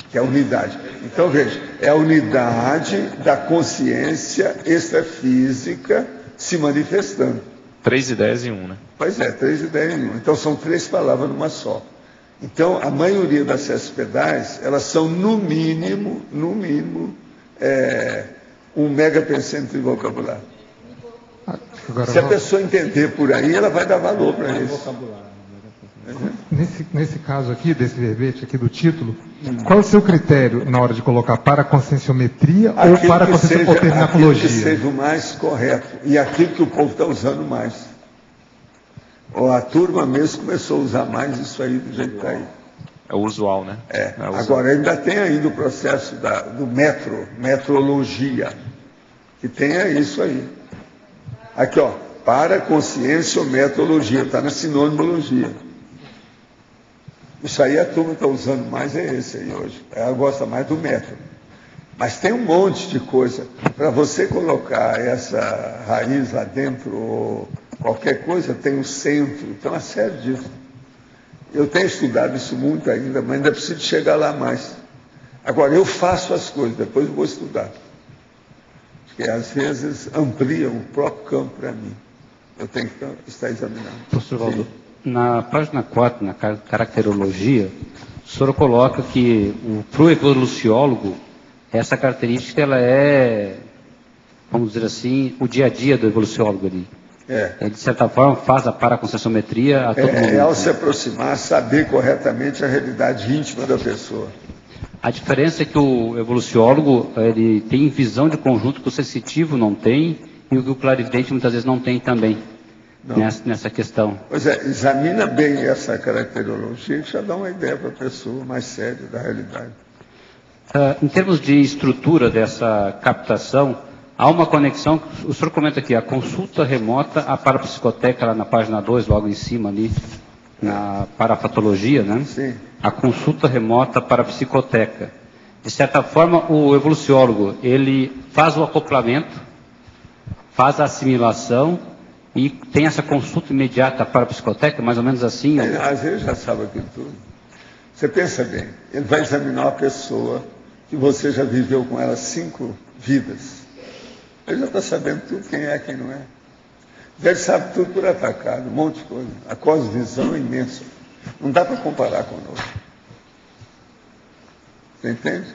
que é a unidade. Então, veja, é a unidade da consciência extrafísica se manifestando. 3 ideias em 1, né? Pois é, 3 ideias em 1. Então, são 3 palavras numa só. Então, a maioria das céspedais, elas são, no mínimo, um megapensente de vocabulário. Agora, se a pessoa entender por aí, ela vai dar valor para isso. Nesse caso aqui, desse verbete aqui do título, qual é o seu critério na hora de colocar para conscienciometria ou para terminacologia? Aquilo que seja o mais correto e aquilo que o povo está usando mais. A turma mesmo começou a usar mais isso aí do jeito que está aí. É o usual, né? Agora ainda tem ainda o processo do metrologia, que tem isso aí. Aqui, ó, para conscienciometologia, está na sinonimologia. Isso aí a turma está usando mais, é esse aí hoje. Ela gosta mais do método. Mas tem um monte de coisa. Para você colocar essa raiz lá dentro, ou qualquer coisa, tem um centro, tem uma série disso. Eu tenho estudado isso muito ainda, mas ainda preciso chegar lá mais. Agora, eu faço as coisas, depois eu vou estudar. Porque às vezes ampliam o próprio campo para mim. Eu tenho que estar examinando. Professor Valdo, na página 4, na caracterologia, o senhor coloca que para o evoluciólogo, essa característica ela é, vamos dizer assim, o dia a dia do evoluciólogo ali. Ele, de certa forma, faz a paraconscienciometria a todo momento. Ao se aproximar, saber corretamente a realidade íntima da pessoa. A diferença é que o evoluciólogo ele tem visão de conjunto que o sensitivo não tem e o que o clarividente muitas vezes não tem também nessa questão. Pois é, examina bem essa caracterologia que já dá uma ideia para a pessoa mais séria da realidade. Em termos de estrutura dessa captação, há uma conexão, o senhor comenta aqui, a consulta remota, a parapsicoteca lá na página 2, logo em cima ali, na parafatologia, né? Sim. A consulta remota para a psicoteca. De certa forma, o evoluciólogo, ele faz o acoplamento, faz a assimilação e tem essa consulta imediata para a psicoteca, mais ou menos assim? Às vezes já sabe aquilo tudo. Você pensa bem, ele vai examinar uma pessoa que você já viveu com ela 5 vidas. Ele já está sabendo tudo, quem é, quem não é. Ele sabe tudo por atacado, um monte de coisa. A cosvisão é imensa. Não dá para comparar conosco. Você entende?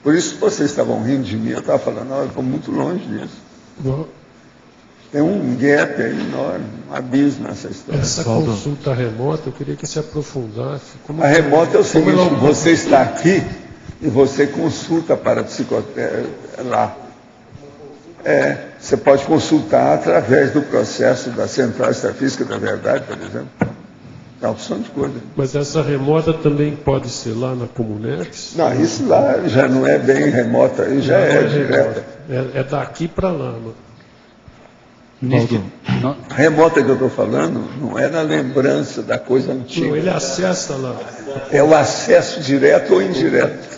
Por isso que vocês estavam rindo de mim, eu estava falando, eu estou muito longe disso. Tem um gap aí enorme, um abismo nessa história. Essa consulta remota, eu queria que se aprofundasse. A remota é o seguinte, você está aqui e você consulta para a psicoteca lá. Você pode consultar através do processo da Central Extrafísica da Verdade, por exemplo. É uma opção de coisa. Mas essa remota também pode ser lá na Comunex? Não, isso lá já não é bem remota, aí já é direta. É daqui para lá. A remota que eu estou falando não é na lembrança da coisa antiga. Não, ele acessa lá. É o acesso direto ou indireto.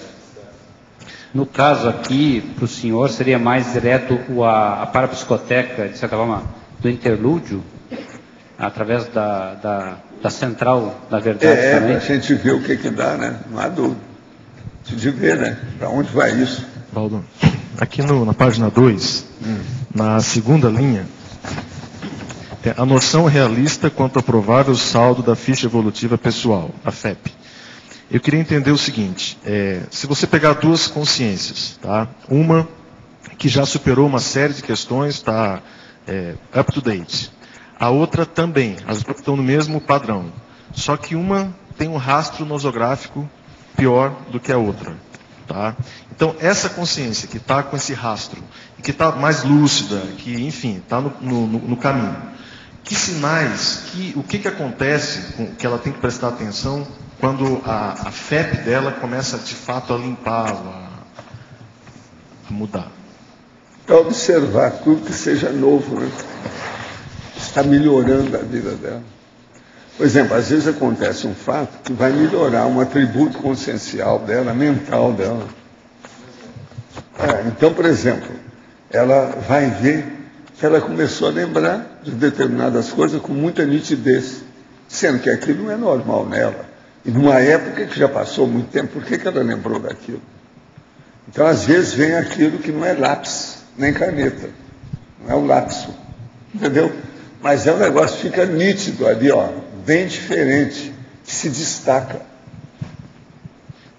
No caso aqui, para o senhor, seria mais direto a parapsicoteca, de certa forma, do interlúdio, através da central da verdade também? Para a gente ver o que dá, né? Não há dúvida. De ver, né? Para onde vai isso? Valdo, aqui na página 2, na segunda linha, tem a noção realista quanto ao provável saldo da ficha evolutiva pessoal, a FEP. Eu queria entender o seguinte, se você pegar duas consciências, tá? Uma que já superou uma série de questões, está up to date. A outra também, as duas estão no mesmo padrão. Só que uma tem um rastro nosográfico pior do que a outra. Tá? Então, essa consciência que está com esse rastro, e que está mais lúcida, que, enfim, está no caminho, que sinais, o que acontece, que ela tem que prestar atenção quando a FEP dela começa, de fato, a limpá-la, a mudar? Para observar tudo que seja novo, né? Está melhorando a vida dela. Por exemplo, às vezes acontece um fato que vai melhorar um atributo consciencial dela, mental dela. Então, por exemplo, ela vai ver que ela começou a lembrar de determinadas coisas com muita nitidez, sendo que aquilo não é normal nela. E numa época que já passou muito tempo, por que ela lembrou daquilo? Então, às vezes, vem aquilo que não é lápis, nem caneta. Não é um lapso, entendeu? Mas é um negócio que fica nítido ali, ó, bem diferente, que se destaca.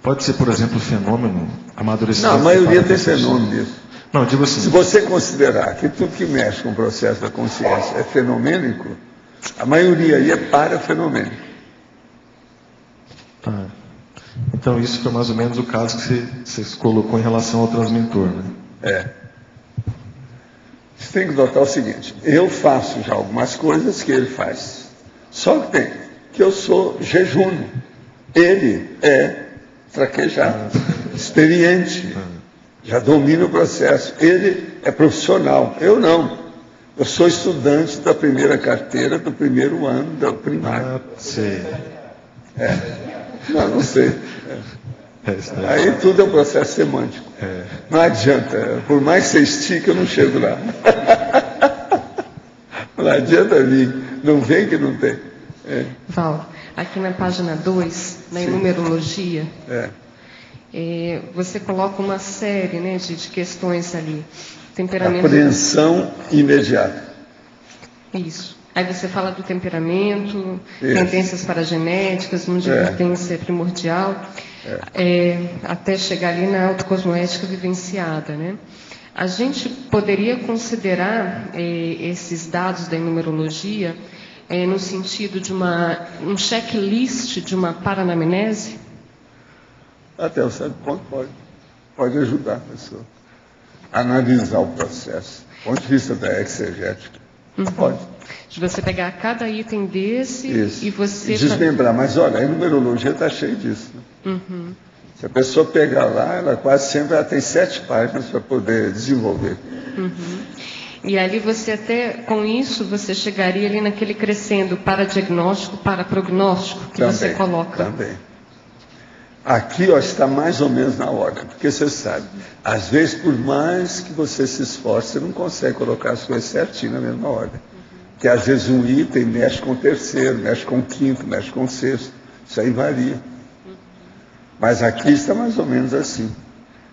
Pode ser, por exemplo, fenômeno amadurecimento? Não, a maioria tem fenômeno nisso. Não, digo assim. Se você considerar que tudo que mexe com o processo da consciência é fenomênico, a maioria aí é parafenomênico. Tá. Então, isso foi mais ou menos o caso que você colocou em relação ao transmentor, né? Você tem que notar o seguinte, eu faço já algumas coisas que ele faz. Só que tem que eu sou jejuno. Ele é traquejado, experiente, já domina o processo. Ele é profissional, eu não. Eu sou estudante da primeira carteira do primeiro ano da primária. Sei. Não sei. Aí tudo é um processo semântico. Não adianta, por mais que você estique, eu não chego lá. Não adianta vir, não vem que não tem. Val, aqui na página 2, na numerologia, você coloca uma série, né, de questões ali. Temperamento. Apreensão imediata. Isso. Aí você fala do temperamento, tendências paragenéticas, multipotência primordial, até chegar ali na autocosmoética vivenciada, né? A gente poderia considerar esses dados da numerologia no sentido de um checklist de uma paranamnese? Até um certo ponto pode ajudar a pessoa a analisar o processo, do ponto de vista da exegética. Pode. De você pegar cada item desse e você... desmembrar, mas olha, a numerologia está cheia disso. Né? Se a pessoa pegar lá, ela quase sempre tem 7 páginas para poder desenvolver. E ali você até, com isso, você chegaria ali naquele crescendo para diagnóstico, para prognóstico, que também, você coloca. Também. Aqui, ó, está mais ou menos na ordem, porque você sabe, às vezes, por mais que você se esforce, você não consegue colocar as coisas certinho na mesma ordem. Porque às vezes um item mexe com o terceiro, mexe com o quinto, mexe com o sexto. Isso aí varia. Mas aqui está mais ou menos assim.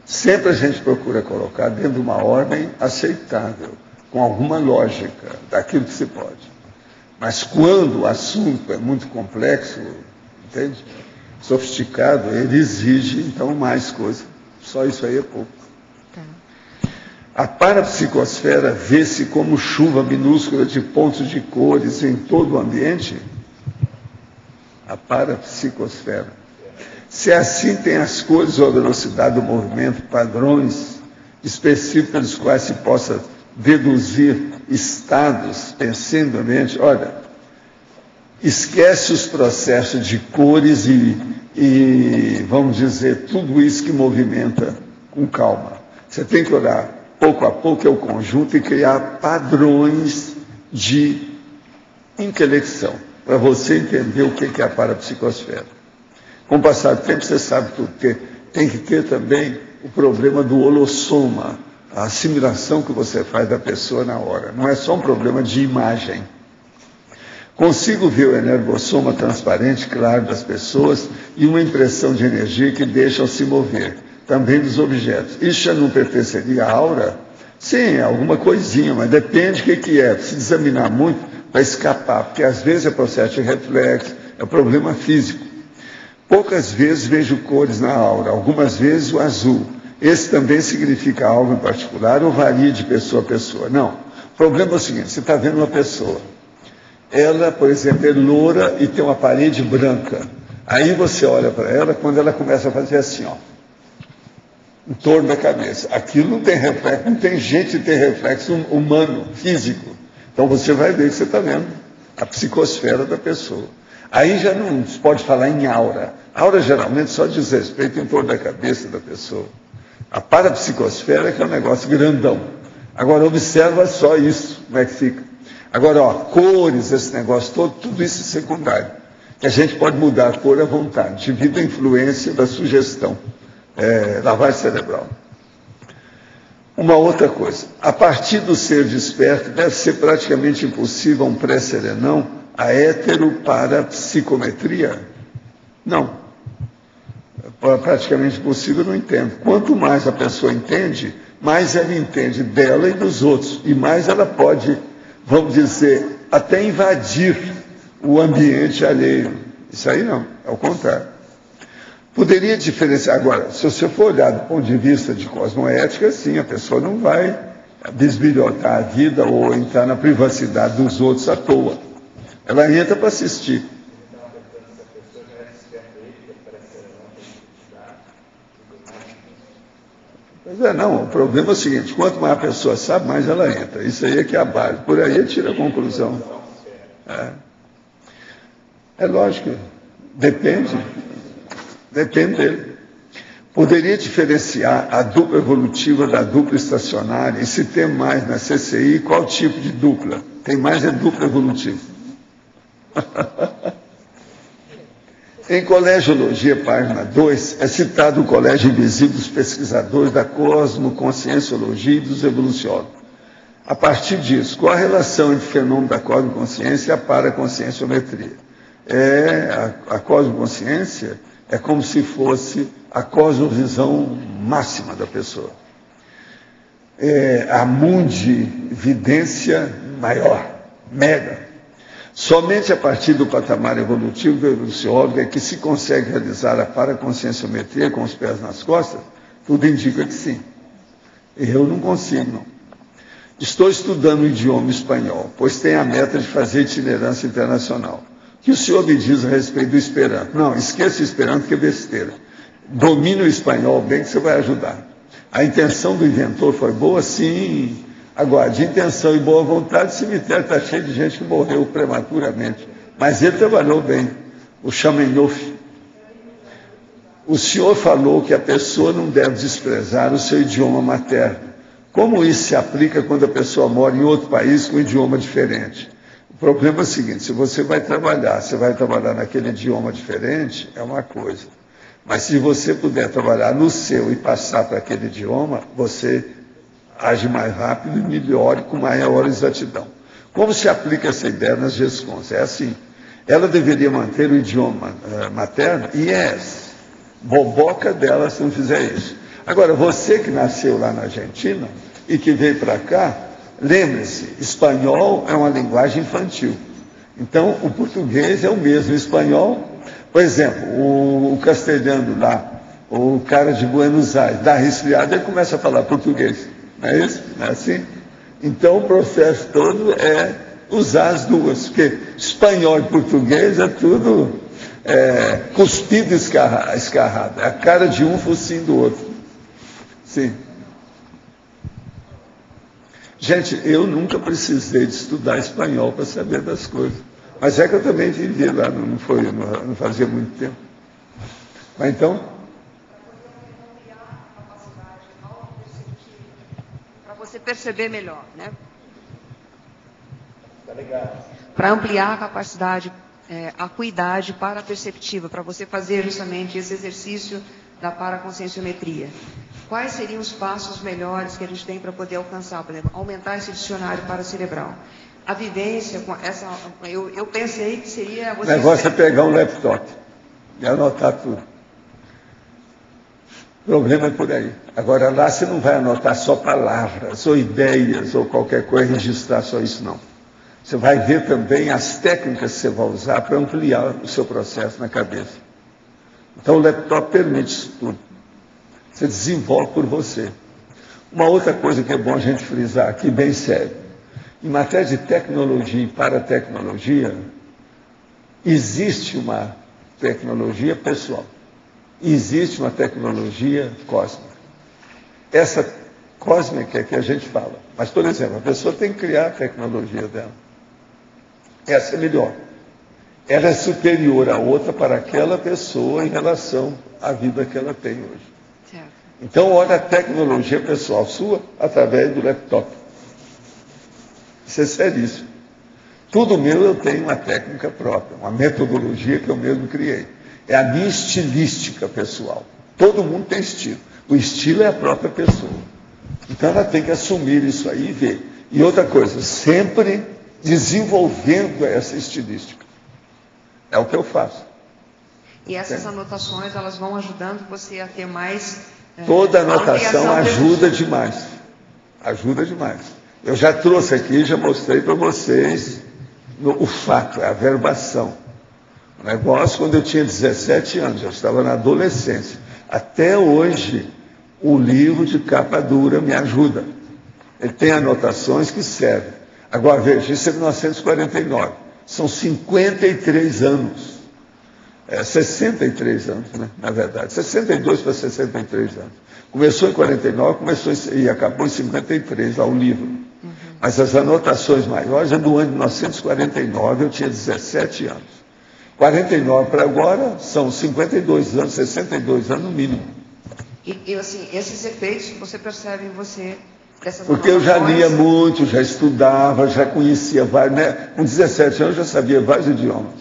Sempre a gente procura colocar dentro de uma ordem aceitável, com alguma lógica daquilo que se pode. Mas quando o assunto é muito complexo, entende? Sofisticado, ele exige, então, mais coisa. Só isso aí é pouco. A parapsicosfera vê-se como chuva minúscula de pontos de cores em todo o ambiente. A parapsicosfera. Se assim tem as cores ou a velocidade do movimento, padrões específicos pelos quais se possa deduzir estados pensando no ambiente, olha, esquece os processos de cores e, vamos dizer, tudo isso que movimenta com calma. Você tem que olhar pouco a pouco é o conjunto e criar padrões de intelecção, para você entender o que é a parapsicosfera. Com o passar do tempo, você sabe tudo, porque tem que ter também o problema do holossoma, a assimilação que você faz da pessoa na hora. Não é só um problema de imagem. Consigo ver o energossoma transparente, claro, das pessoas e uma impressão de energia que deixa se mover, também dos objetos. Isso já não pertenceria à aura? Sim, alguma coisinha, mas depende do que é. Se examinar muito, vai escapar, porque às vezes é processo de reflexo, é problema físico. Poucas vezes vejo cores na aura, algumas vezes o azul. Esse também significa algo em particular ou varia de pessoa a pessoa? Não. O problema é o seguinte, você está vendo uma pessoa. Ela, por exemplo, é loura e tem uma parede branca. Aí você olha para ela, quando ela começa a fazer assim, ó, em torno da cabeça. Aquilo não tem reflexo, não tem gente que tem reflexo humano, físico. Então você vai ver que você está vendo a psicosfera da pessoa. Aí já não se pode falar em aura. Aura geralmente só diz respeito em torno da cabeça da pessoa. A parapsicosfera que é um negócio grandão. Agora observa só isso, como é que fica. Agora, ó, cores, esse negócio todo, tudo isso é secundário. Que a gente pode mudar a cor à vontade, devido à influência da sugestão. Lavagem cerebral. Uma outra coisa, a partir do ser desperto, deve ser praticamente impossível um pré-serenão a heteroparapsicometria? Não. Praticamente impossível, eu não entendo. Quanto mais a pessoa entende, mais ela entende dela e dos outros, e mais ela pode, vamos dizer, até invadir o ambiente alheio. Isso aí não, é o contrário. Poderia diferenciar, agora, se você for olhar do ponto de vista de cosmoética, sim, a pessoa não vai bisbilhotar a vida ou entrar na privacidade dos outros à toa. Ela entra para assistir. Pois não, o problema é o seguinte, quanto mais a pessoa sabe, mais ela entra. Isso aí é que é a base. Por aí tira a conclusão. É lógico, depende dele. Poderia diferenciar a dupla evolutiva da dupla estacionária? E se tem mais na CCI, qual tipo de dupla? Tem mais é dupla evolutiva. Em Colegiologia, página 2, é citado o Colégio Invisível dos Pesquisadores da Cosmoconscienciologia e dos Evoluciólogos. A partir disso, qual a relação entre o fenômeno da cosmoconsciência e a paraconscienciometria? A cosmoconsciência é como se fosse a cosmovisão máxima da pessoa. A mundividência maior, mega. Somente a partir do patamar evolutivo do evoluciólogo é que se consegue realizar a paraconscienciometria com os pés nas costas. Tudo indica que sim. Eu não consigo, não. Estou estudando o idioma espanhol, pois tenho a meta de fazer itinerância internacional. O que o senhor me diz a respeito do Esperanto? Não, esqueça o Esperanto, que é besteira. Domine o espanhol bem, que você vai ajudar. A intenção do inventor foi boa? Sim. Agora, de intenção e boa vontade, o cemitério está cheio de gente que morreu prematuramente. Mas ele trabalhou bem. O Chamenhoff. O senhor falou que a pessoa não deve desprezar o seu idioma materno. Como isso se aplica quando a pessoa mora em outro país com um idioma diferente? O problema é o seguinte, se você vai trabalhar naquele idioma diferente, é uma coisa. Mas se você puder trabalhar no seu e passar para aquele idioma, você age mais rápido e melhor e com maior exatidão. Como se aplica essa ideia nas GESCONs? É assim, ela deveria manter o idioma materno? Yes. Boboca dela se não fizer isso. Agora, você que nasceu lá na Argentina e que veio para cá, lembre-se, espanhol é uma linguagem infantil. Então, o português é o mesmo. O espanhol, por exemplo, o castelhano lá, o cara de Buenos Aires, dá resfriado, ele começa a falar português. Não é isso? Não é assim? Então, o processo todo é usar as duas, porque espanhol e português é tudo cuspido escarrado. É a cara de um, focinho do outro. Sim. Gente, eu nunca precisei de estudar espanhol para saber das coisas. Mas é que eu também vivi lá, não fazia muito tempo. Mas então... Você perceber melhor, né? Para ampliar a capacidade, a acuidade paraperceptiva, para você fazer justamente esse exercício da paraconscienciometria. Quais seriam os passos melhores que a gente tem para poder alcançar, por exemplo, aumentar esse dicionário paracerebral? A vivência com essa... Eu pensei que seria... O negócio é pegar um laptop e anotar tudo. O problema é por aí. Agora, lá você não vai anotar só palavras, ou ideias, ou qualquer coisa, registrar só isso, não. Você vai ver também as técnicas que você vai usar para ampliar o seu processo na cabeça. Então o laptop permite isso tudo. Você desenvolve por você. Uma outra coisa que é bom a gente frisar aqui, bem sério. Em matéria de tecnologia e paratecnologia, existe uma tecnologia pessoal. Existe uma tecnologia cósmica. Essa cósmica é que a gente fala. Mas, por exemplo, a pessoa tem que criar a tecnologia dela. Essa é melhor. Ela é superior à outra para aquela pessoa em relação à vida que ela tem hoje. Certo. Então, olha a tecnologia pessoal sua através do laptop. Isso é seríssimo. Tudo meu eu tenho uma técnica própria, uma metodologia que eu mesmo criei. É a minha estilística pessoal. Todo mundo tem estilo. O estilo é a própria pessoa. Então ela tem que assumir isso aí e ver. E outra coisa, sempre desenvolvendo essa estilística. É o que eu faço. E essas anotações, elas vão ajudando você a ter mais... Toda anotação ajuda demais. Ajuda demais. Eu já trouxe aqui, já mostrei para vocês o fato, a verbação. O negócio, quando eu tinha 17 anos, eu estava na adolescência. Até hoje, o livro de capa dura me ajuda. Ele tem anotações que servem. Agora, veja, isso é 1949. São 53 anos. 63 anos, né? Na verdade. 62 para 63 anos. Começou em 49, e acabou em 53, lá o livro. Mas as anotações maiores é do ano de 1949, eu tinha 17 anos. 49 para agora são 52 anos, 62 anos no mínimo. E assim, esses efeitos você percebe em você, dessas porque eu já lia muito, já estudava, já conhecia vários, né? Com 17 anos eu já sabia vários idiomas.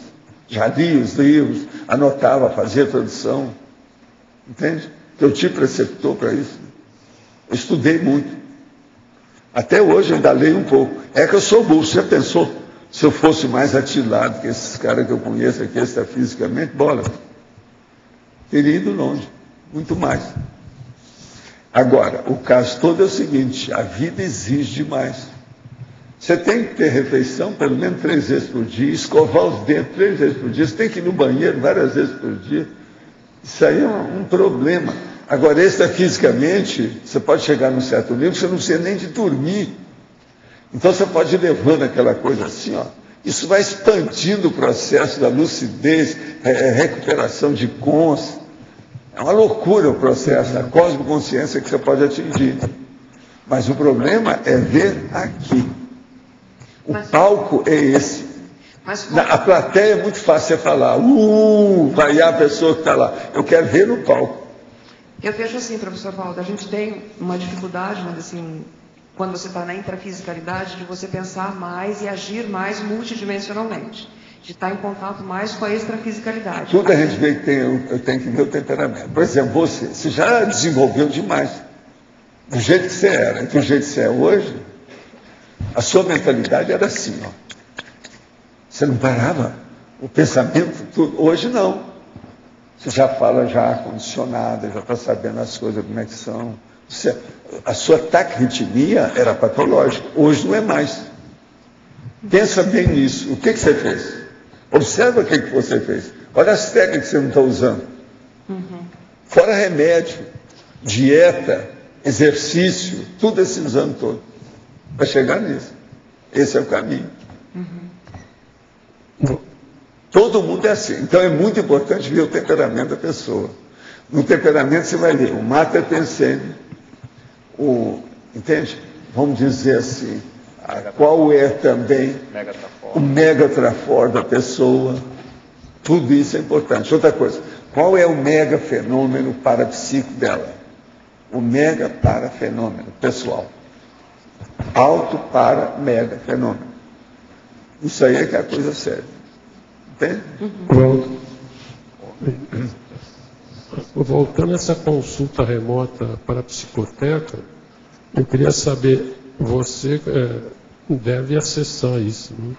Já lia os livros, anotava, fazia tradução. Entende? Eu tive preceptor para isso. Eu estudei muito. Até hoje eu ainda leio um pouco. É que eu sou burro. Você já pensou se eu fosse mais atilado que esses caras que eu conheço aqui extrafisicamente? Bola. Teria ido longe. Muito mais. Agora, o caso todo é o seguinte, a vida exige demais. Você tem que ter refeição pelo menos 3 vezes por dia, escovar os dentes 3 vezes por dia, você tem que ir no banheiro várias vezes por dia. Isso aí é um problema. Agora, extrafisicamente, você pode chegar num certo nível que você não precisa nem de dormir. Então você pode ir levando aquela coisa assim, ó. Isso vai expandindo o processo da lucidez, recuperação de cons. É uma loucura o processo da cosmoconsciência que você pode atingir. Mas o problema é ver aqui. O palco é esse. A plateia é muito fácil você falar, vaiar a pessoa que está lá. Eu quero ver no palco. Eu vejo assim, professor Valdo, a gente tem uma dificuldade, mas assim, quando você está na intrafisicalidade, de você pensar mais e agir mais multidimensionalmente. De estar em contato mais com a extrafisicalidade. Tudo a gente vê que eu tenho que ver o temperamento. Por exemplo, você já desenvolveu demais. Do jeito que você era, do jeito que você é hoje, a sua mentalidade era assim, ó. Você não parava. O pensamento, tudo. Hoje não. Você já fala já condicionada, já está sabendo as coisas, como é que são. A sua taquirritmia era patológica. Hoje não é mais. Pensa bem nisso. O que você fez? Observa o que você fez. Olha as técnicas que você não está usando. Fora remédio, dieta, exercício, tudo esses anos todos. Para chegar nisso. Esse é o caminho. Todo mundo é assim. Então é muito importante ver o temperamento da pessoa. No temperamento você vai ver o Mater Pensene, entende? Vamos dizer assim, qual é também o megatrafor da pessoa. Tudo isso é importante. Outra coisa, qual é o mega fenômeno parapsíquico dela? O mega parafenômeno pessoal. Alto para mega fenômeno. Isso aí é que é a coisa séria. Entende? Voltando a essa consulta remota para a psicoteca, eu queria saber, você deve acessar isso, né?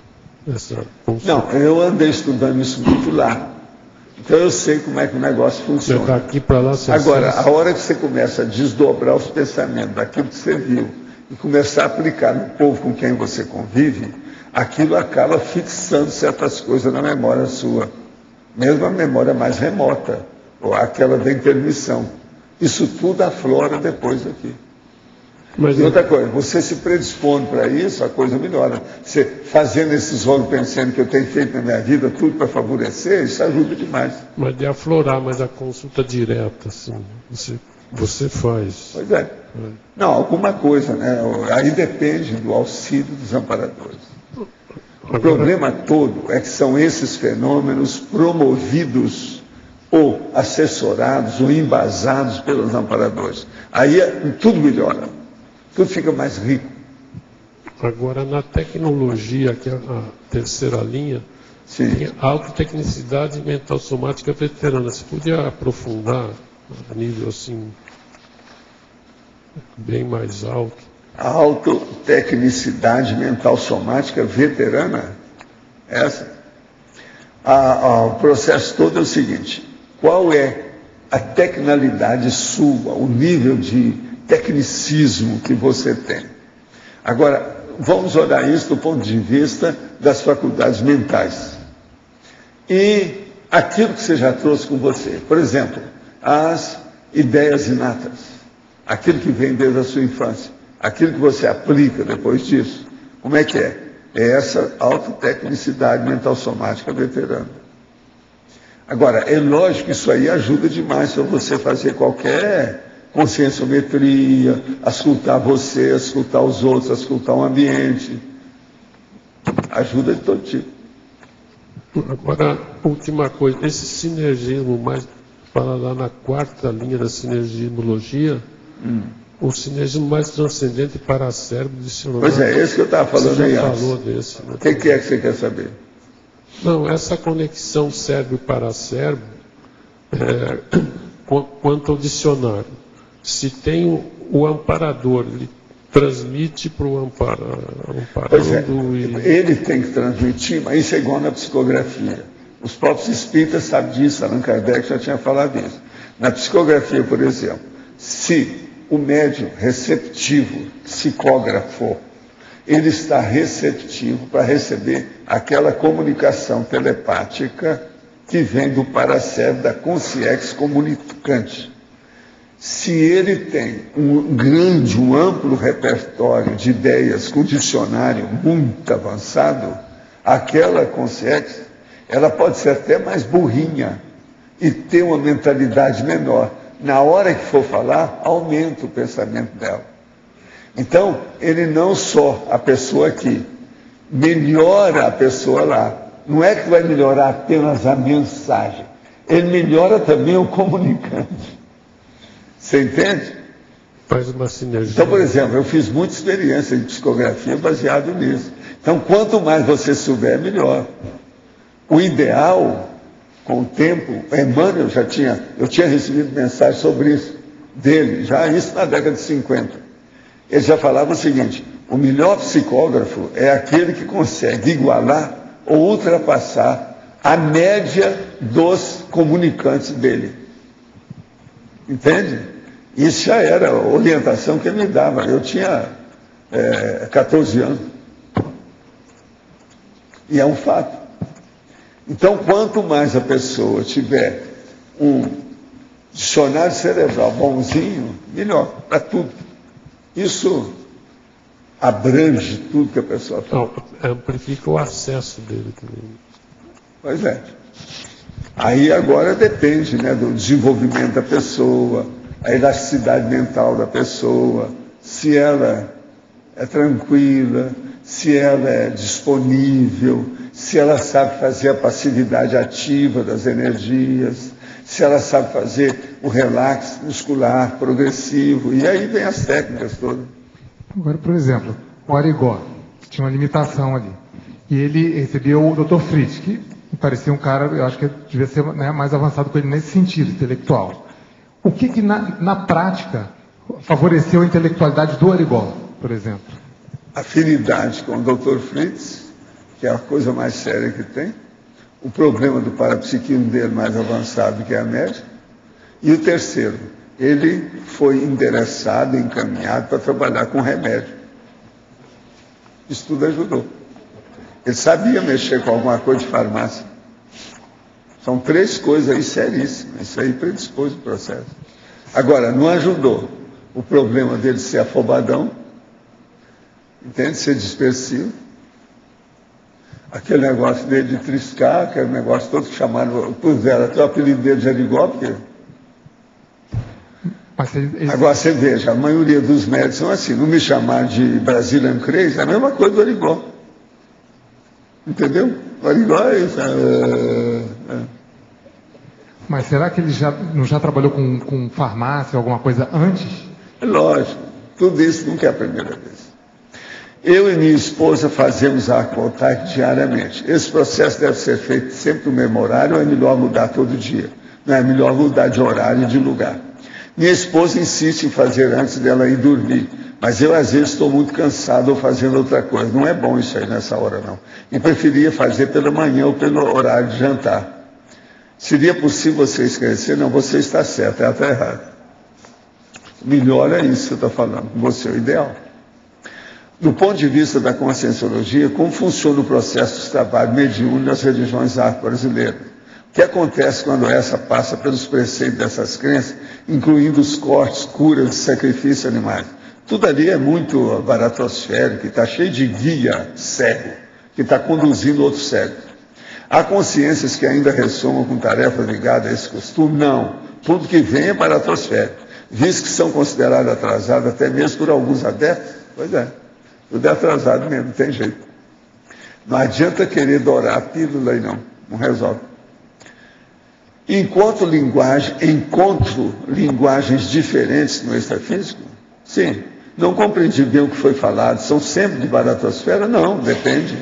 Essa consulta. Não, eu andei estudando isso muito lá. Então eu sei como é que o negócio funciona. Daqui para lá você Agora, acessa. a hora que você começa a desdobrar os pensamentos daquilo que você viu e começar a aplicar no povo com quem você convive, aquilo acaba fixando certas coisas na memória sua. Mesmo a memória mais remota. ou aquela da intermissão. Isso tudo aflora depois aqui. E outra coisa, você se predispõe para isso, a coisa melhora. Você fazendo esses rolos pensando que eu tenho feito na minha vida tudo para favorecer, isso ajuda demais. Mas de aflorar, mas a consulta direta, assim, você faz. Pois é. Não, alguma coisa, né? Aí depende do auxílio dos amparadores. O problema todo é que são esses fenômenos promovidos ou assessorados ou embasados pelos amparadores. Aí tudo melhora, tudo fica mais rico. Agora, na tecnologia, que é a terceira linha, Sim. tem autotecnicidade mental somática veterana. Você podia aprofundar a nível assim, bem mais alto? A autotecnicidade mental somática veterana, essa. O processo todo é o seguinte: qual é a tecnalidade sua, o nível de tecnicismo que você tem? Agora, vamos olhar isso do ponto de vista das faculdades mentais. E aquilo que você já trouxe com você, por exemplo, as ideias inatas, aquilo que vem desde a sua infância, aquilo que você aplica depois disso, como é que é? É essa autotecnicidade mental somática veterana. Agora, é lógico que isso aí ajuda demais para você fazer qualquer conscienciometria, auscultar você, auscultar os outros, auscultar o ambiente. Ajuda de todo tipo. Agora, última coisa, esse sinergismo, mais para lá na quarta linha da sinergismologia, o sinergismo mais transcendente para cérebro dicionário. Pois é, esse que eu estava falando aí antes. Falou desse, né? O que é que você quer saber? Não, essa conexão cérebro para cérebro, quanto ao dicionário, se tem o amparador, ele transmite para o amparando. Pois é, ele tem que transmitir, mas isso é igual na psicografia. Os próprios espíritas sabem disso, Allan Kardec já tinha falado isso. Na psicografia, por exemplo, se o médium receptivo, psicógrafo, ele está receptivo para receber aquela comunicação telepática que vem do paracérebro, da consciência comunicante. Se ele tem um amplo repertório de ideias com dicionário muito avançado, aquela consciência, ela pode ser até mais burrinha e ter uma mentalidade menor. Na hora que for falar, aumenta o pensamento dela. Então, ele não só a pessoa aqui, melhora a pessoa lá. Não é que vai melhorar apenas a mensagem, ele melhora também o comunicante. Você entende? Faz uma sinergia. Então, por exemplo, eu fiz muita experiência de psicografia baseado nisso. Então, quanto mais você souber, melhor. O ideal, com o tempo, Emmanuel eu tinha recebido mensagem sobre isso, dele, já isso na década de 50. Ele já falava o seguinte: o melhor psicógrafo é aquele que consegue igualar ou ultrapassar a média dos comunicantes dele. Entende? Isso já era a orientação que ele me dava. Eu tinha 14 anos. E é um fato. Então, quanto mais a pessoa tiver um dicionário cerebral bonzinho, melhor, para tudo. Isso abrange tudo que a pessoa fala. Amplifica o acesso dele também. Pois é. Aí agora depende, né, do desenvolvimento da pessoa, a elasticidade mental da pessoa, se ela é tranquila, se ela é disponível, se ela sabe fazer a passividade ativa das energias, se ela sabe fazer o relax muscular progressivo, e aí vem as técnicas todas. Agora, por exemplo, o Arigó tinha uma limitação ali, e ele recebeu o Dr. Fritz, que me parecia um cara, eu acho que devia ser, né, mais avançado com ele nesse sentido, intelectual. O que na prática favoreceu a intelectualidade do Arigó, por exemplo? Afinidade com o Dr. Fritz, que é a coisa mais séria que tem, o problema do parapsiquismo dele mais avançado, que é a média, e o terceiro, ele foi endereçado, encaminhado para trabalhar com remédio. Isso tudo ajudou. Ele sabia mexer com alguma coisa de farmácia, São 3 coisas aí seríssimas. Isso aí predispôs o processo. Agora, não ajudou o problema dele ser afobadão, entende? Ser dispersivo. Aquele negócio dele de triscar, aquele negócio todo que chamaram, puseram até o apelido dele de Arigó, porque... Agora você veja, a maioria dos médicos são assim, não me chamar de Brazilian Crazy, é a mesma coisa do Arigó. Entendeu? O Arigó é isso. Mas será que ele não já trabalhou com farmácia, alguma coisa antes? É lógico, tudo isso nunca é a primeira vez. Eu e minha esposa fazemos arco voltaico diariamente. Esse processo deve ser feito sempre no mesmo horário, ou é melhor mudar todo dia? Não é melhor mudar de horário e de lugar. Minha esposa insiste em fazer antes dela ir dormir, mas eu às vezes estou muito cansado ou fazendo outra coisa. Não é bom isso aí nessa hora, não. E preferia fazer pela manhã ou pelo horário de jantar. Seria possível você esclarecer? Não, você está certo, ela está errada. Melhor é isso que eu estou falando, você é o ideal. Do ponto de vista da conscienciologia, como funciona o processo de trabalho mediúnico nas religiões afro-brasileiras? O que acontece quando essa passa pelos preceitos dessas crenças, incluindo os cortes, curas, sacrifícios animais? Tudo ali é muito baratosférico, está cheio de guia cego, que está conduzindo outro cego. Há consciências que ainda ressonam com tarefas ligadas a esse costume? Não. Tudo que vem é baratosférico. Visto que são considerados atrasados até mesmo por alguns adeptos? Pois é. Tudo é atrasado mesmo, não tem jeito. Não adianta querer dourar a pílula aí, não. Não resolve. Encontro linguagens diferentes no extrafísico? Sim. Não compreendi bem o que foi falado. São sempre de baratosfera? Não, depende.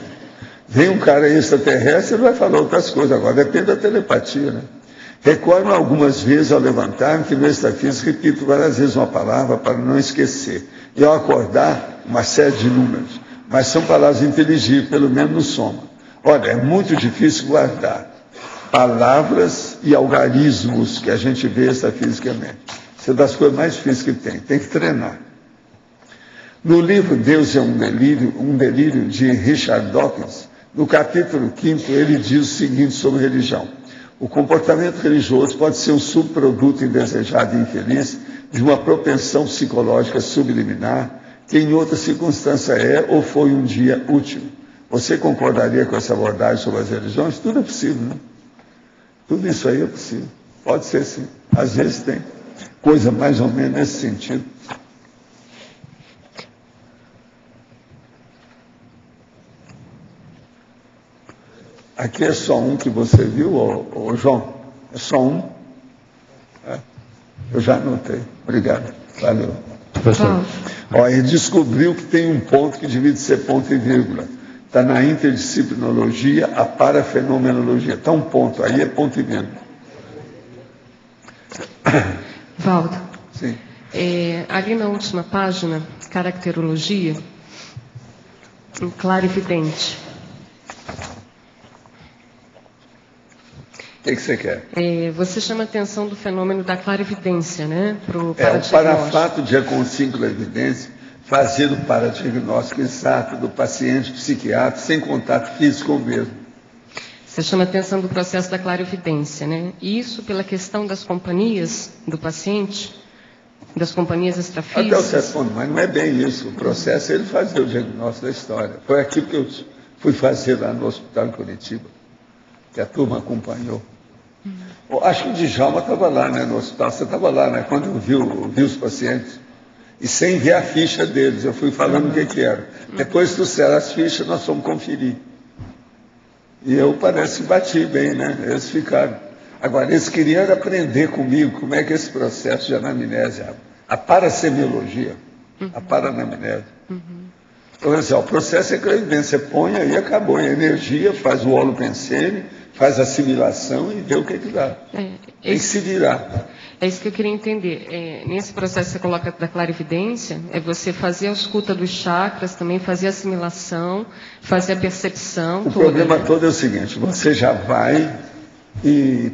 Vem um cara extraterrestre, ele vai falar outras coisas. Agora, depende da telepatia, né? Recordo algumas vezes ao levantar-me que no extrafísico repito várias vezes uma palavra para não esquecer. E ao acordar, uma série de números. Mas são palavras inteligíveis, pelo menos no soma. Olha, é muito difícil guardar palavras e algarismos que a gente vê extrafisicamente. Isso é das coisas mais difíceis que tem que treinar. No livro Deus é um delírio de Richard Dawkins, no capítulo 5º, ele diz o seguinte sobre religião. O comportamento religioso pode ser um subproduto indesejado e infeliz de uma propensão psicológica subliminar que em outra circunstância é ou foi um dia útil. Você concordaria com essa abordagem sobre as religiões? Tudo é possível, né? Tudo isso aí é possível. Pode ser sim. Às vezes tem coisa mais ou menos nesse sentido. Aqui é só um que você viu, ô João? É só um? É. Eu já anotei. Obrigado. Valeu. Professor. Ó, ele descobriu que tem um ponto que divide ser ponto e vírgula. Está na interdisciplinologia, a parafenomenologia. Está um ponto, aí é ponto e vírgula. Valdo. Sim. Ali na última página, caracterologia, o clarividente. O que você quer? Você chama a atenção do fenômeno da clarividência, né? O parafato de com clarividência, fazer o paradiagnóstico exato do paciente psiquiatra sem contato físico com o mesmo. Você chama a atenção do processo da clarividência, né? Isso pela questão das companhias do paciente, das companhias extrafísicas. Até o certo ponto, mas não é bem isso. O processo é ele fazer o diagnóstico da história. Foi aquilo que eu fui fazer lá no hospital em Curitiba, que a turma acompanhou. Acho que o Djalma estava lá, né, no hospital. Você estava lá, né, quando viu os pacientes. E sem ver a ficha deles, eu fui falando o que era. Depois trouxeram as fichas, nós fomos conferir. E eu parece que bati bem, né? Eles ficaram. Agora, eles queriam aprender comigo como é que é esse processo de anamnese, a parasemiologia, a paranamnese. Então, assim, o processo é clarividência, você põe aí e acabou. A energia faz o holopensene, faz a assimilação e vê o que dá. Tem que se virar. É isso que eu queria entender. Nesse processo que você coloca da clarividência, é você fazer a escuta dos chakras, também fazer a assimilação, fazer a percepção. O problema todo é o seguinte, você já vai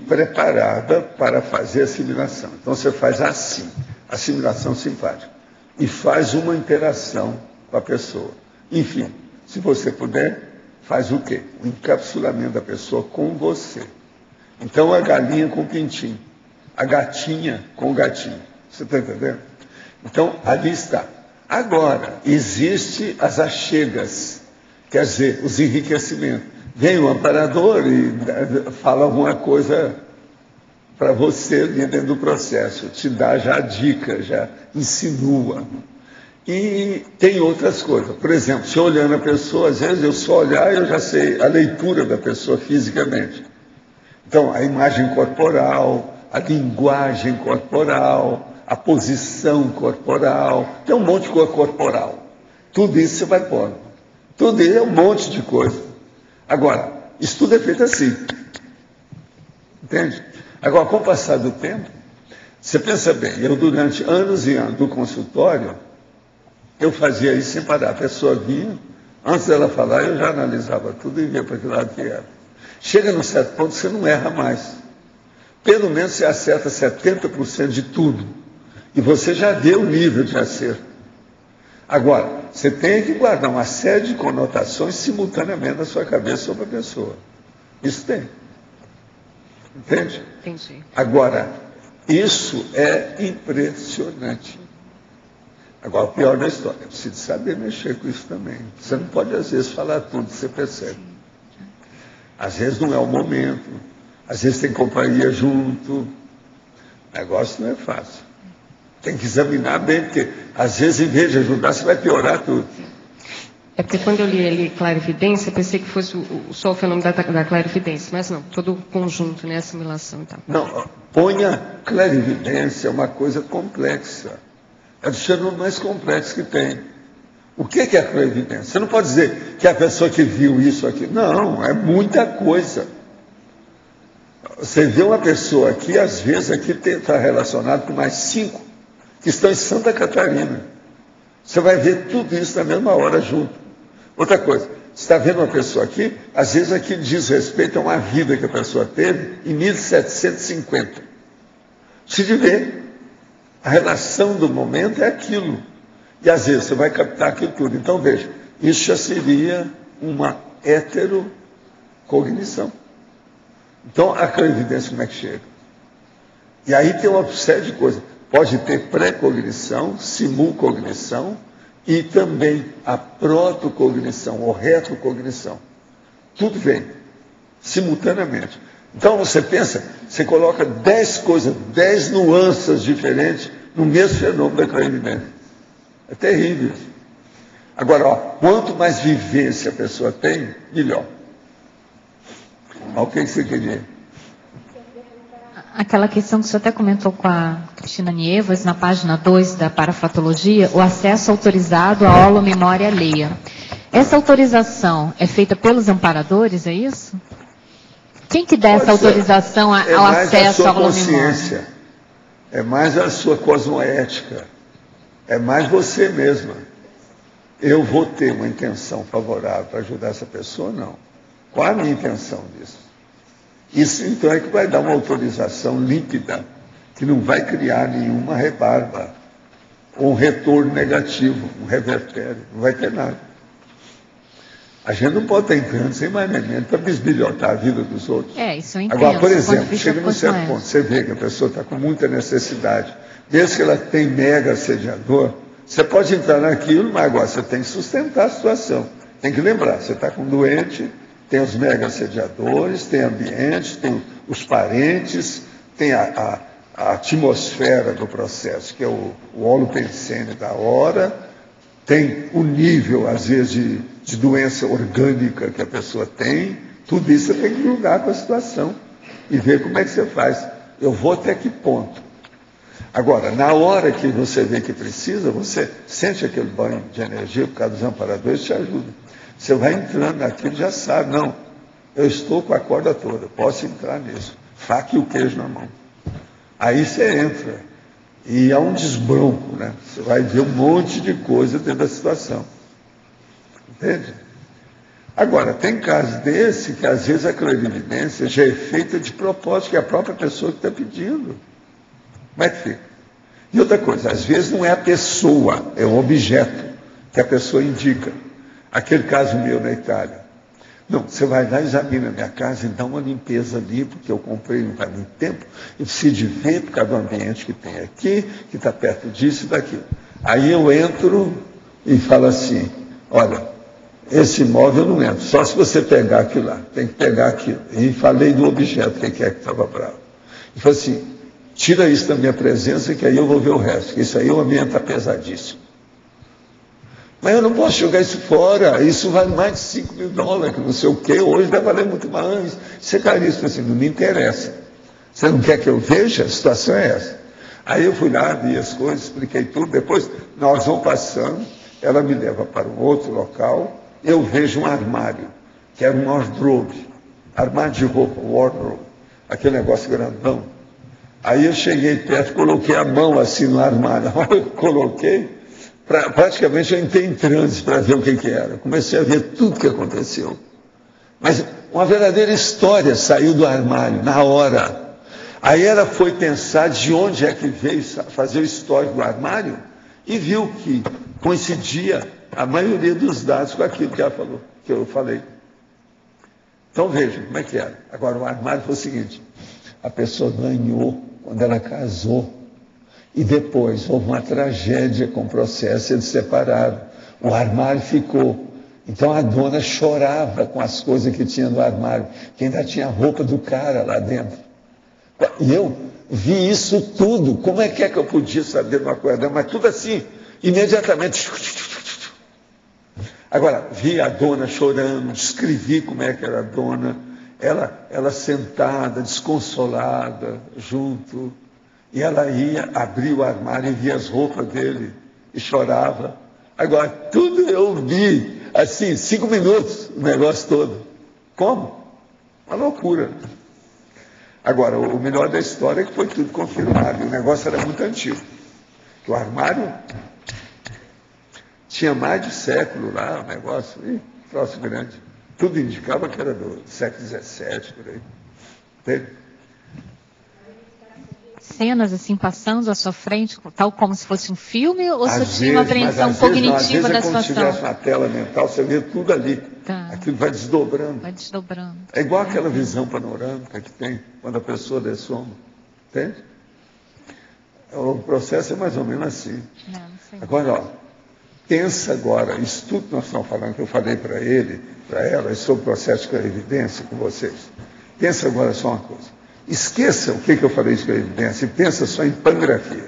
preparada para fazer a assimilação. Então você faz assim, assimilação simpática, e faz uma interação com a pessoa. Enfim, se você puder, faz o quê? O encapsulamento da pessoa com você. Então, a galinha com o pintinho, a gatinha com o gatinho. Você está entendendo? Então, ali está. Agora, existe as achegas, quer dizer, os enriquecimentos. Vem o amparador e fala alguma coisa para você ali dentro do processo, te dá já a dica, já insinua. E tem outras coisas. Por exemplo, se eu olhando a pessoa, às vezes eu só olhar eu já sei a leitura da pessoa fisicamente. Então, a imagem corporal, a linguagem corporal, a posição corporal, tem um monte de coisa corporal. Tudo isso você vai pondo. Tudo isso é um monte de coisa. Agora, isso tudo é feito assim. Entende? Agora, com o passar do tempo, você pensa bem, eu durante anos e anos do consultório, eu fazia isso sem parar. A pessoa vinha, antes dela falar, eu já analisava tudo e via para que lado que era. Chega num certo ponto, você não erra mais. Pelo menos você acerta 70% de tudo. E você já vê o nível de acerto. Agora, você tem que guardar uma série de conotações simultaneamente na sua cabeça sobre a pessoa. Isso tem. Entende? Entendi. Agora, isso é impressionante. Agora, o pior da história, é preciso saber mexer com isso também. Você não pode, às vezes, falar tudo, você percebe. Às vezes não é o momento, às vezes tem companhia junto. O negócio não é fácil. Tem que examinar bem, porque, às vezes, em vez de ajudar, você vai piorar tudo. É porque quando eu li ali clarividência, eu pensei que fosse só o fenômeno da clarividência, mas não, todo o conjunto, né, assimilação e tal. Não, ponha clarividência, é uma coisa complexa. É do fenômeno mais complexo que tem. O que é a clarividência? Você não pode dizer que é a pessoa que viu isso aqui. Não, é muita coisa. Você vê uma pessoa aqui, às vezes aqui está relacionado com mais 5 que estão em Santa Catarina. Você vai ver tudo isso na mesma hora junto. Outra coisa, você está vendo uma pessoa aqui, às vezes aquilo diz respeito a uma vida que a pessoa teve em 1750. Precisa ver. A relação do momento é aquilo. E às vezes você vai captar aquilo tudo. Então veja, isso já seria uma heterocognição. Então a clarividência como é que chega? E aí tem uma série de coisas. Pode ter pré-cognição, simulcognição e também a protocognição ou retrocognição. Tudo vem simultaneamente. Então você pensa, você coloca 10 coisas, 10 nuances diferentes no mesmo fenômeno da clarividência. É terrível isso. Agora, quanto mais vivência a pessoa tem, melhor. Mas o que você queria? Aquela questão que você até comentou com a Cristina Nievas, na página 2 da parafatologia, o acesso autorizado à holomemória alheia. Essa autorização é feita pelos amparadores, é isso? Quem que dá essa autorização ao acesso à holomemória? É mais a sua cosmoética. É mais você mesma. Eu vou ter uma intenção favorável para ajudar essa pessoa? Não. Qual a minha intenção disso? Isso, então, é que vai dar uma autorização límpida, que não vai criar nenhuma rebarba, ou um retorno negativo, um revertério, não vai ter nada. A gente não pode estar entrando sem mais elemento para bisbilhotar a vida dos outros. Isso eu entendo. Agora, por exemplo, chega num certo ponto, você vê que a pessoa está com muita necessidade, mesmo que ela tenha mega assediador, você pode entrar naquilo, mas agora você tem que sustentar a situação. Tem que lembrar, você está com um doente, tem os mega assediadores, tem ambientes, tem os parentes, tem a atmosfera do processo, que é o holopensene da hora, tem o nível, às vezes, de doença orgânica que a pessoa tem, tudo isso você tem que julgar com a situação e ver como é que você faz. Eu vou até que ponto? Agora, na hora que você vê que precisa, você sente aquele banho de energia por causa dos amparadores, te ajuda. Você vai entrando naquilo, já sabe, não, eu estou com a corda toda, posso entrar nisso. Faca e o queijo na mão. Aí você entra, e há um desbronco, né? Você vai ver um monte de coisa dentro da situação. Entende? Agora, tem casos desse que às vezes a clarividência já é feita de propósito, que é a própria pessoa que está pedindo. Como é que fica? E outra coisa, às vezes não é a pessoa, é o objeto que a pessoa indica. Aquele caso meu na Itália. Não, você vai lá, examina a minha casa e dá uma limpeza ali, porque eu comprei não faz muito tempo, e preciso de ver por causa do ambiente que tem aqui, que está perto disso e daquilo. Aí eu entro e falo assim, olha, esse imóvel não entra, só se você pegar aquilo lá, tem que pegar aquilo. E falei do objeto, que é que estava bravo. E falei assim, tira isso da minha presença, que aí eu vou ver o resto, que isso aí o ambiente está pesadíssimo. Mas eu não posso jogar isso fora, isso vale mais de $5.000, que não sei o quê, hoje vai valer muito mais. Isso é caríssimo, assim, não me interessa. Você não quer que eu veja? A situação é essa. Aí eu fui lá, vi as coisas, expliquei tudo, depois nós vamos passando, ela me leva para um outro local, eu vejo um armário, que era um wardrobe, armário de roupa, wardrobe, aquele negócio grandão. Aí eu cheguei perto, coloquei a mão assim no armário, a hora que eu coloquei, praticamente eu entrei em transe para ver o que era. Comecei a ver tudo o que aconteceu. Mas uma verdadeira história saiu do armário, na hora. Aí ela foi pensar de onde é que veio fazer o histórico do armário e viu que coincidia a maioria dos dados com aquilo que ela falou, que eu falei. Então vejam como é que era. Agora o armário foi o seguinte, a pessoa ganhou quando ela casou. E depois houve uma tragédia com o processo, eles separaram. O armário ficou. Então a dona chorava com as coisas que tinha no armário, que ainda tinha a roupa do cara lá dentro. E eu vi isso tudo. Como é que eu podia saber de uma coisa? Mas tudo assim, imediatamente. Agora, vi a dona chorando, descrevi como é que era a dona, ela sentada, desconsolada, junto. E ela ia abrir o armário e via as roupas dele e chorava. Agora, tudo eu vi, assim, 5 minutos, o negócio todo. Como? Uma loucura. Agora, o melhor da história é que foi tudo confirmado. O negócio era muito antigo. O armário tinha mais de século lá, o negócio, troço grande. Tudo indicava que era do século XVII, por aí. Entende? Cenas assim passando à sua frente, tal como se fosse um filme, ou você tinha uma apreensão cognitiva da situação? Quando tivesse na tela mental, você vê tudo ali. Tá. Aquilo vai desdobrando. Vai desdobrando. É igual aquela visão panorâmica que tem quando a pessoa dessoma. Entende? O processo é mais ou menos assim. Agora, ó, pensa agora, isso tudo que nós estamos falando, que eu falei para ele, para ela, sobre o processo de clarividência com vocês. Pensa agora só uma coisa. Esqueça o que eu falei de clarividência e pensa só em pangrafia.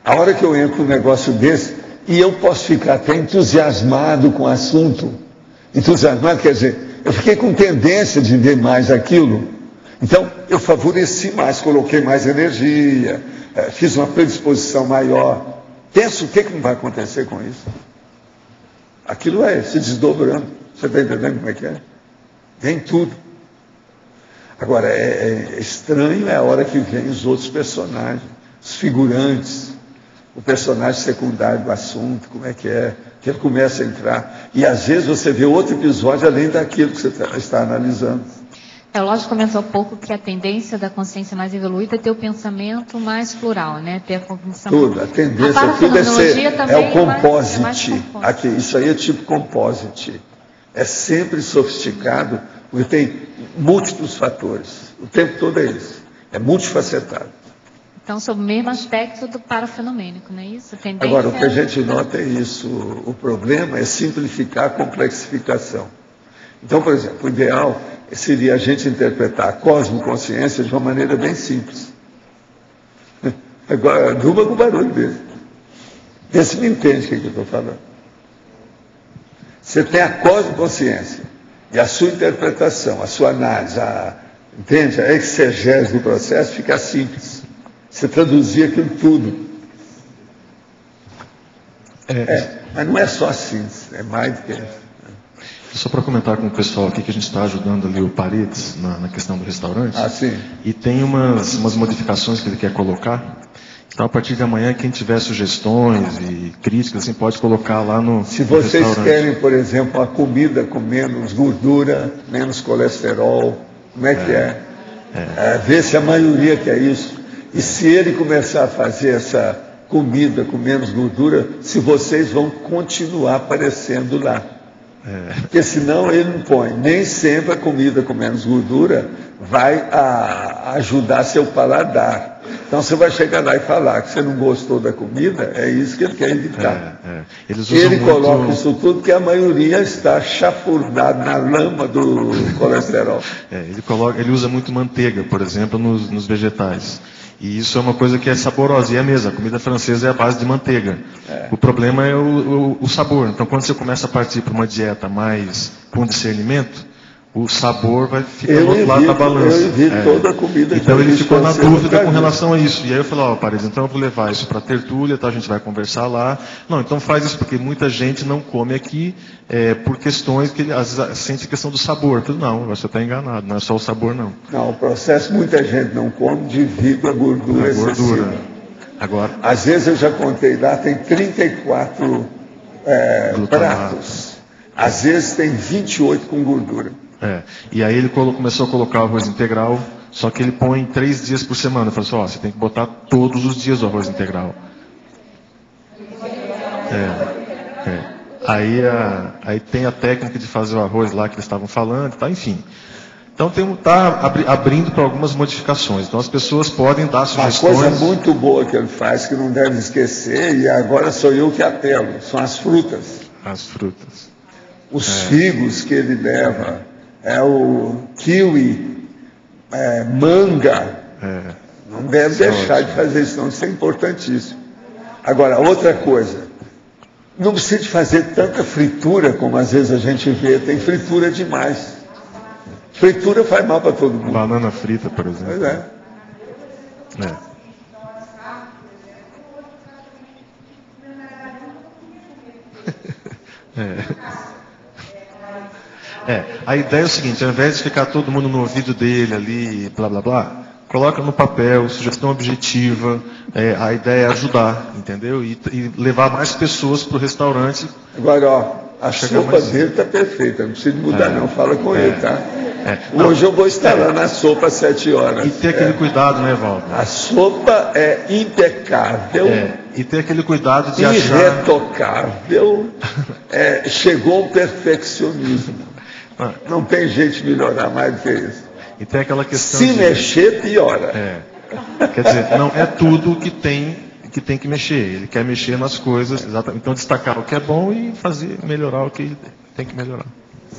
A hora que eu entro num negócio desse, e eu posso ficar até entusiasmado com o assunto. Entusiasmado quer dizer, eu fiquei com tendência de ver mais aquilo. Então, eu favoreci mais, coloquei mais energia, fiz uma predisposição maior. Pensa o que não vai acontecer com isso. Aquilo vai se desdobrando. Você está entendendo como é que é? Vem tudo. Agora, é estranho a hora que vem os outros personagens, os figurantes, o personagem secundário do assunto, como é que ele começa a entrar. E às vezes você vê outro episódio além daquilo que você está analisando. O Lógico comentou há pouco que a tendência da consciência mais evoluída é ter o pensamento mais plural, né? Ter a cognição. Tudo, a tendência, tudo é o composite. Aqui, isso aí é tipo composite. É sempre sofisticado, porque tem múltiplos fatores. O tempo todo é isso. É multifacetado. Então, sobre o mesmo aspecto do parafenomênico, não é isso? Agora, o que a gente nota é isso. O problema é simplificar a complexificação. Então, por exemplo, o ideal seria a gente interpretar a cosmoconsciência de uma maneira bem simples. Agora, durma com barulho dele. Vê se me entende o que eu estou falando. Você tem a cosmoconsciência e a sua interpretação, a sua análise, entende? A exegese do processo fica simples. Você traduzir aquilo tudo. Mas não é só assim, é mais do que isso. Só para comentar com o pessoal aqui que a gente está ajudando ali o Paredes na questão do restaurante. Sim. E tem umas modificações que ele quer colocar. Então, a partir de amanhã, quem tiver sugestões e críticas, assim, pode colocar lá no Se vocês querem, por exemplo, uma comida com menos gordura, menos colesterol, como é que é? Ver se a maioria quer isso. E se ele começar a fazer essa comida com menos gordura, se vocês vão continuar aparecendo lá. Porque senão ele não põe. Nem sempre a comida com menos gordura vai ajudar seu paladar. Então você vai chegar lá e falar que você não gostou da comida, é isso que ele quer evitar. Ele coloca isso tudo porque a maioria está chafurdada na lama do colesterol. Ele usa muito manteiga, por exemplo, nos vegetais. E isso é uma coisa que é saborosa, e é mesmo, a comida francesa é a base de manteiga. O problema é o sabor. Então, quando você começa a partir para uma dieta mais com discernimento, o sabor vai ficar do outro lado da balança. Eu evito toda a comida. Então ele ficou na dúvida com relação a isso. E aí eu falei, Paris, então eu vou levar isso para a tertúlia, tá? A gente vai conversar lá. Não, então faz isso, porque muita gente não come aqui por questões que às vezes sente a questão do sabor. Eu falei, não, você está enganado, não é só o sabor, não. Não, o processo muita gente não come devido à gordura excessiva. Agora, às vezes eu já contei lá, tem 34 pratos. Às vezes tem 28 com gordura. E aí ele começou a colocar o arroz integral, só que ele põe 3 dias por semana. Eu falei assim, você tem que botar todos os dias o arroz integral. Aí tem a técnica de fazer o arroz lá que eles estavam falando, tá, enfim. Então está abrindo para algumas modificações. Então as pessoas podem dar sugestões. Uma coisa muito boa que ele faz, que não deve esquecer, e agora sou eu que apelo, são as frutas. As frutas. Os figos que ele leva. O kiwi, manga. Não deve deixar de fazer isso, não. Isso é importantíssimo. Agora, outra coisa. Não precisa de fazer tanta fritura como às vezes a gente vê. Tem fritura demais. Fritura faz mal para todo mundo. Banana frita, por exemplo. Pois a ideia é o seguinte, ao invés de ficar todo mundo no ouvido dele ali, blá blá blá, coloca no papel, sugestão objetiva, a ideia é ajudar, entendeu? E levar mais pessoas para o restaurante. Agora, a sopa dele está perfeita, não precisa mudar não, fala com ele, tá? Hoje eu vou estar lá na sopa às 7 horas. E ter aquele cuidado, né, Valdo? A sopa é impecável. E ter aquele cuidado de achar... Irretocável. Chegou ao perfeccionismo. Não tem jeito de melhorar mais do que isso. E tem aquela questão Se mexer, piora. Quer dizer, não é tudo que tem que mexer. Ele quer mexer nas coisas, exatamente. Então destacar o que é bom e melhorar o que tem que melhorar.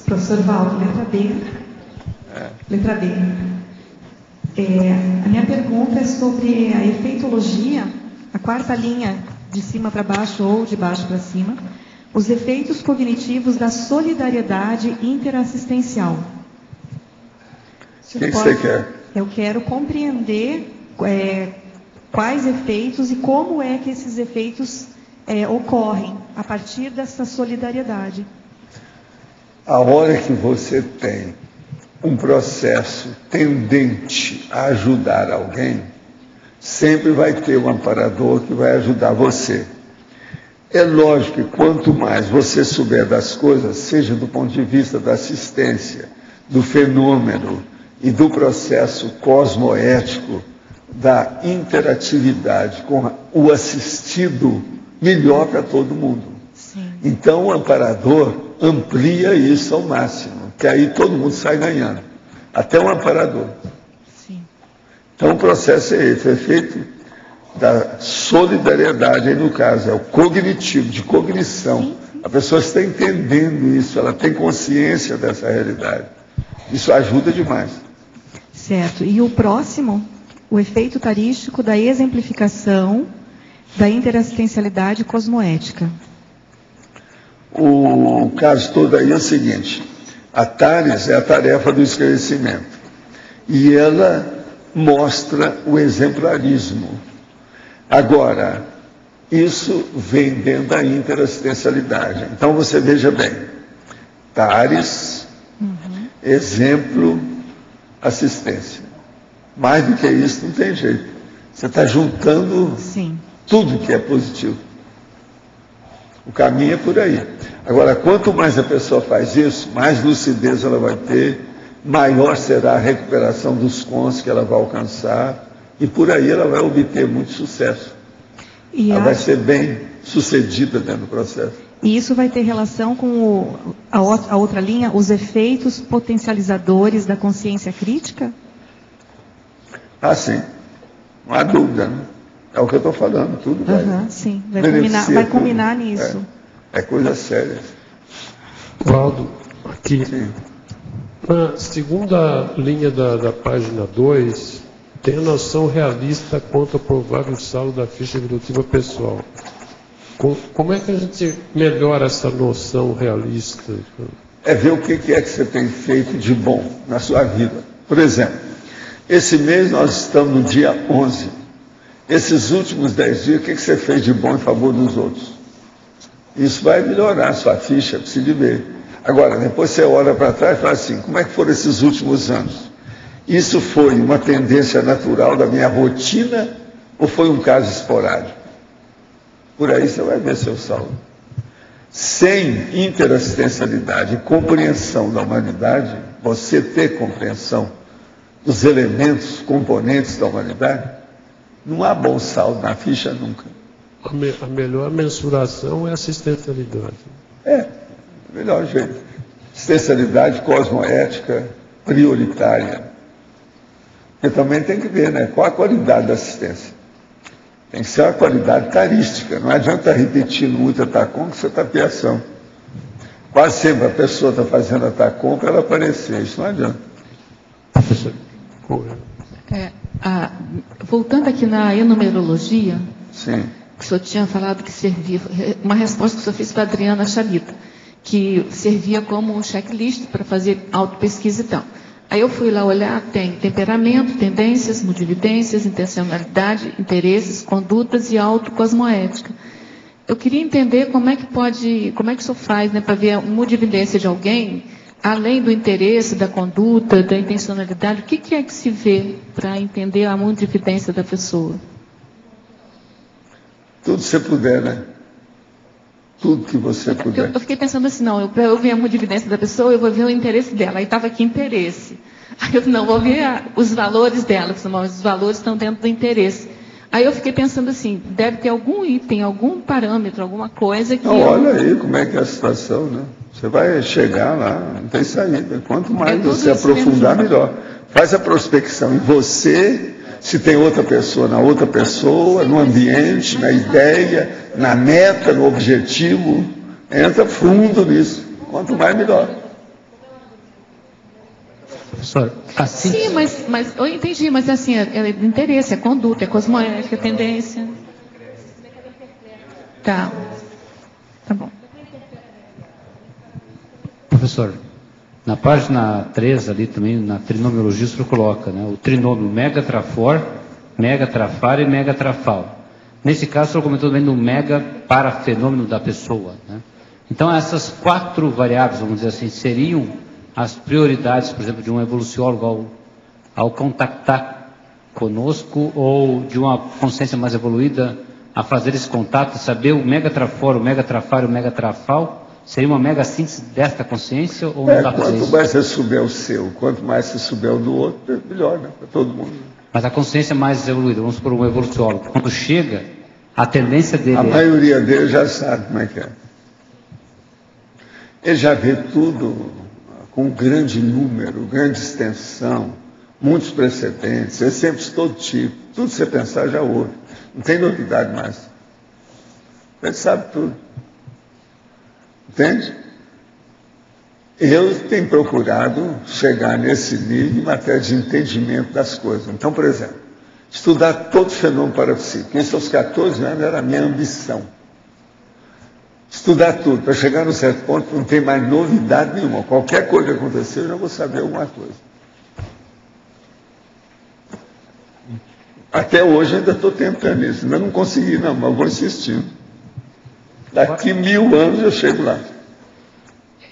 Professor Valdo, letra B. Letra B. A minha pergunta é sobre a efeitologia, a quarta linha de cima para baixo ou de baixo para cima. Os efeitos cognitivos da solidariedade interassistencial. O que você quer? Eu quero compreender quais efeitos e como é que esses efeitos ocorrem a partir dessa solidariedade. A hora que você tem um processo tendente a ajudar alguém, sempre vai ter um amparador que vai ajudar você. É lógico que quanto mais você souber das coisas, seja do ponto de vista da assistência, do fenômeno e do processo cosmoético, da interatividade com o assistido, melhor para todo mundo. Sim. Então o amparador amplia isso ao máximo, que aí todo mundo sai ganhando, até o amparador. Sim. Então o processo é esse, é feito da solidariedade, aí no caso, é o cognitivo, de cognição. Sim. A pessoa está entendendo isso, ela tem consciência dessa realidade. Isso ajuda demais. Certo. E o próximo, o efeito tarístico da exemplificação da interassistencialidade cosmoética. O caso todo aí é o seguinte, a TARES é a tarefa do esclarecimento. E ela mostra o exemplarismo. Agora, isso vem dentro da interassistencialidade. Então você veja bem, TARES, exemplo, assistência. Mais do que isso não tem jeito. Você está juntando tudo que é positivo. O caminho é por aí. Agora, quanto mais a pessoa faz isso, mais lucidez ela vai ter, maior será a recuperação dos cons que ela vai alcançar, e por aí ela vai obter muito sucesso. Ela vai ser bem sucedida dentro do processo. E isso vai ter relação com a outra linha, os efeitos potencializadores da consciência crítica? Ah, sim. Não há dúvida, né? É o que eu estou falando, tudo vai. Sim, vai combinar nisso. É coisa séria. Valdo, aqui. Sim. Na segunda linha da página 2, tem a noção realista quanto ao provável saldo da ficha evolutiva pessoal. Como é que a gente melhora essa noção realista? É ver o que é que você tem feito de bom na sua vida. Por exemplo, esse mês nós estamos no dia 11. Esses últimos 10 dias, o que você fez de bom em favor dos outros? Isso vai melhorar a sua ficha, precisa ver. Agora, depois você olha para trás e fala assim, como é que foram esses últimos anos? Isso foi uma tendência natural da minha rotina ou foi um caso esporádico? Por aí você vai ver seu saldo. Sem interassistencialidade e compreensão da humanidade, você ter compreensão dos elementos, componentes da humanidade, não há bom saldo na ficha nunca. A melhor mensuração é a assistencialidade. Melhor jeito. Assistencialidade cosmoética prioritária. E também tem que ver, né? Qual a qualidade da assistência. Tem que ser uma qualidade tarística. Não adianta repetir no ultra-tacom que você está piação. Quase sempre a pessoa está fazendo a tacom para ela aparecer. Isso não adianta. Professor. Voltando aqui na enumerologia, sim, que o senhor tinha falado que servia, uma resposta que o senhor fez para a Adriana Chalita, que servia como um checklist para fazer autopesquisa e tal. Aí eu fui lá olhar, tem temperamento, tendências, multividências, intencionalidade, interesses, condutas e autocosmoética. Eu queria entender como é que o senhor faz, né, para ver a multividência de alguém, além do interesse, da conduta, da intencionalidade, o que é que se vê para entender a multividência da pessoa? Tudo que você puder, né? Tudo que você puder. Eu fiquei pensando assim, não, para eu ver a multividência da pessoa, eu vou ver o interesse dela. Aí estava aqui interesse. Aí eu não, vou ver os valores dela, porque os valores estão dentro do interesse. Aí eu fiquei pensando assim, deve ter algum item, algum parâmetro, alguma coisa que... Não, olha aí como é que é a situação, né? Você vai chegar lá, não tem saída. Quanto mais você aprofundar, melhor. Faz a prospecção em você... Se tem outra pessoa, na outra pessoa, no ambiente, na ideia, na meta, no objetivo, entra fundo nisso. Quanto mais, melhor. Professor, assim... Sim, mas eu entendi, mas assim, é interesse, é conduta, é cosmoética, é tendência. Tá bom. Professor, na página 3, ali também, na trinomiologia, o senhor coloca, né, o trinômio megatrafor, megatrafar e megatrafal. Nesse caso, o senhor comentou também do mega parafenômeno da pessoa. Né? Então, essas 4 variáveis, vamos dizer assim, seriam as prioridades, por exemplo, de um evoluciólogo ao contactar conosco ou de uma consciência mais evoluída a fazer esse contato, saber o megatrafor, o megatrafar e o megatrafal? Seria uma mega síntese desta consciência ou não dá para fazer isso? Quanto mais você souber o seu, quanto mais você souber o do outro, melhor, né? Para todo mundo. Mas a consciência mais evoluída, vamos supor um evoluciólogo, quando chega, a tendência dele... A maioria dele já sabe como é que é. Ele já vê tudo com grande número, grande extensão, muitos precedentes, exemplos de todo tipo. Tudo que você pensar já ouve. Não tem novidade mais. Ele sabe tudo. Entende? Eu tenho procurado chegar nesse nível em matéria de entendimento das coisas. Então, por exemplo, estudar todo fenômeno parapsíquico. Isso aos 14 anos era a minha ambição. Estudar tudo, para chegar num certo ponto não tem mais novidade nenhuma. Qualquer coisa que acontecer, eu já vou saber alguma coisa. Até hoje ainda estou tentando isso. Ainda não consegui não, mas vou insistindo. Daqui 1000 anos eu chego lá.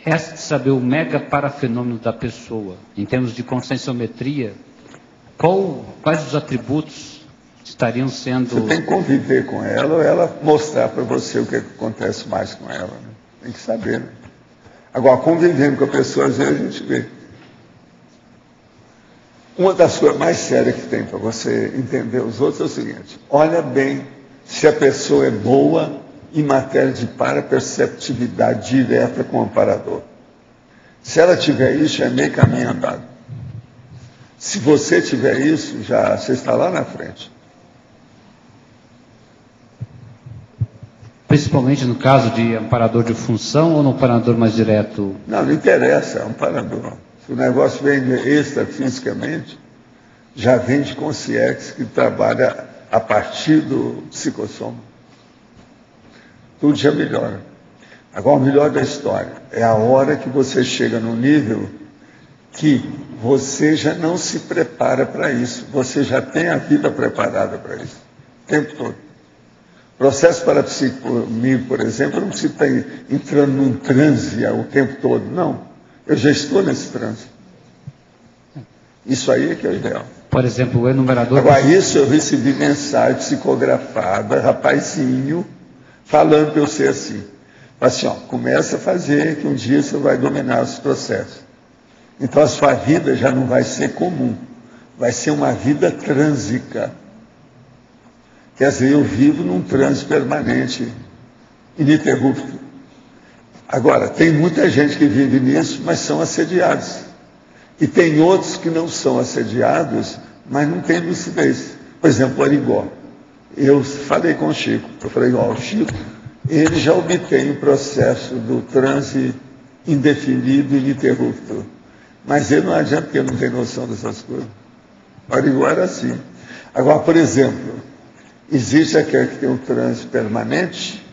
Essa de saber o mega parafenômeno da pessoa, em termos de conscienciometria, quais os atributos estariam sendo... Você tem que conviver com ela ou ela mostrar para você o que acontece mais com ela. Né? Tem que saber. Né? Agora, convivendo com a pessoa, às vezes a gente vê. Uma das coisas mais sérias que tem para você entender os outros é o seguinte: olha bem se a pessoa é boa em matéria de paraperceptividade direta com o amparador. Se ela tiver isso, já é meio caminho andado. Se você tiver isso, já você está lá na frente. Principalmente no caso de amparador de função ou no amparador mais direto? Não interessa, é um amparador. Se o negócio vem extrafisicamente, já vem de consciência que trabalha a partir do psicossoma. Tudo já melhora. Agora, o melhor da história é a hora que você chega num nível que você já não se prepara para isso. Você já tem a vida preparada para isso. O tempo todo. Processo parapsíquico comigo, por exemplo, eu não preciso estar entrando num transe o tempo todo. Não. Eu já estou nesse transe. Isso aí é que é o ideal. Por exemplo, o enumerador... Agora, isso eu recebi mensagem psicografada, rapazinho, falando para eu ser assim. Assim, ó, começa a fazer que um dia você vai dominar os processos. Então a sua vida já não vai ser comum. Vai ser uma vida trânsica. Quer dizer, eu vivo num trânsito permanente, ininterrupto. Agora, tem muita gente que vive nisso, mas são assediados. E tem outros que não são assediados, mas não têm lucidez. Por exemplo, o Arigó. Eu falei com o Chico. Eu falei, ó, o Chico, ele já obtém o processo do transe indefinido e ininterrupto. Mas ele não adianta porque ele não tem noção dessas coisas. O Arigó era assim. Agora, por exemplo, existe aquele que tem um transe permanente,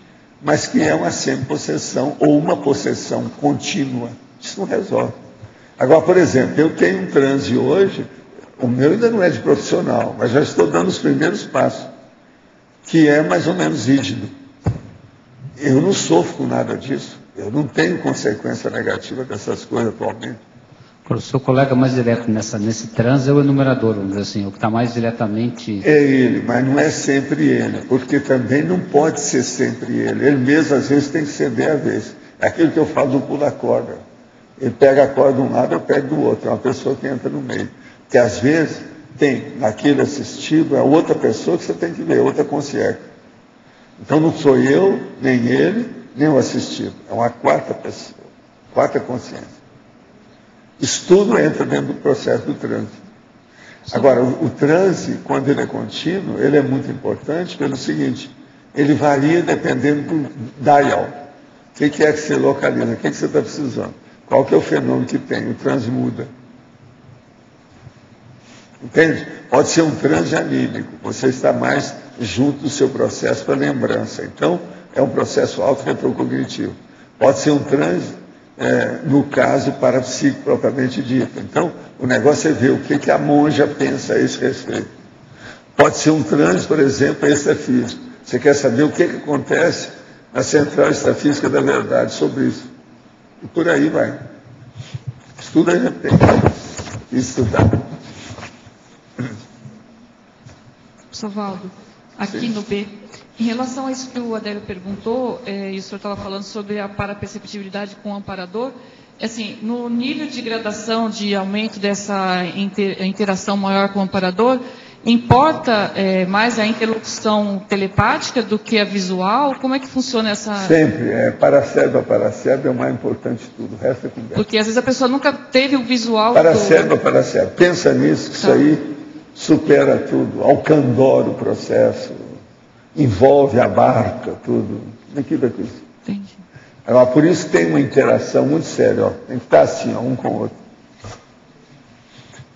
mas que é uma semi-possessão ou uma possessão contínua. Isso não resolve. Agora, por exemplo, eu tenho um transe hoje, o meu ainda não é de profissional, mas já estou dando os primeiros passos, que é mais ou menos rígido. Eu não sofro com nada disso, eu não tenho consequência negativa dessas coisas atualmente. O seu colega mais direto nesse transe é o enumerador, vamos dizer assim, o que está mais diretamente... É ele, mas não é sempre ele, porque também não pode ser sempre ele. Ele mesmo, às vezes, tem que ceder a vez. É aquilo que eu falo do pula-corda. Ele pega a corda de um lado, eu pego do outro. É uma pessoa que entra no meio. Porque, às vezes, tem naquele assistido, é outra pessoa que você tem que ver, outra consciência. Então, não sou eu, nem ele, nem o assistido. É uma quarta pessoa, quarta consciência. Isso tudo entra dentro do processo do trânsito. Agora, o transe, quando ele é contínuo, ele é muito importante pelo seguinte, ele varia dependendo do dial. O que é que você localiza? O que você está precisando? Qual que é o fenômeno que tem? O transe muda. Entende? Pode ser um transe anímico. Você está mais junto do seu processo para lembrança. Então, é um processo auto-retrocognitivo. Pode ser um transe... no caso parapsíquico propriamente dito. Então, o negócio é ver o que a monja pensa a esse respeito. Pode ser um transe, por exemplo, extrafísico. Você quer saber o que acontece na central extrafísica da verdade sobre isso. E por aí vai. Estuda e repete. Estudar. Professor Valdo, aqui Sim. No B, em relação a isso que o Adélio perguntou, e o senhor estava falando sobre a paraperceptibilidade com o amparador, assim, no nível de gradação, de aumento dessa interação maior com o amparador, importa mais a interlocução telepática do que a visual? Como é que funciona essa... Sempre, paracérbio a paracérbio é o mais importante de tudo, o resto é conversa. Porque às vezes a pessoa nunca teve o visual... Paracérbio a paracérbio, pensa nisso, que isso aí supera tudo, alcandora o processo, envolve, abarca tudo, liquida com isso. Entendi. Agora, por isso tem uma interação muito séria, ó. Tem que estar assim, ó, um com o outro.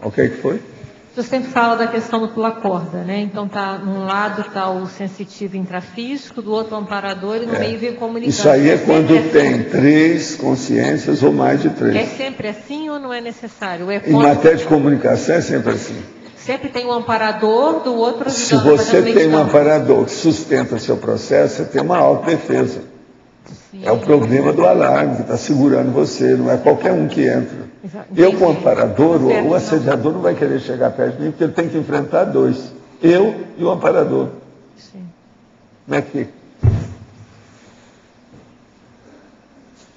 O que foi? Você sempre fala da questão do pula-corda, né? Então, num lado está o sensitivo intrafísico, do outro o amparador, e no meio vem o comunicador. Isso aí é quando tem 3 consciências ou mais de 3. É sempre assim ou não é necessário? Em matéria de comunicação é sempre assim. Sempre tem um amparador, do outro... Se você tem um amparador que sustenta seu processo, você tem uma autodefesa. Sim. É o problema do alarme, que está segurando você, não é qualquer um que entra. Eu, com o amparador, o assediador não vai querer chegar perto de mim, porque ele tem que enfrentar 2. Eu e o amparador. Sim. Como é que...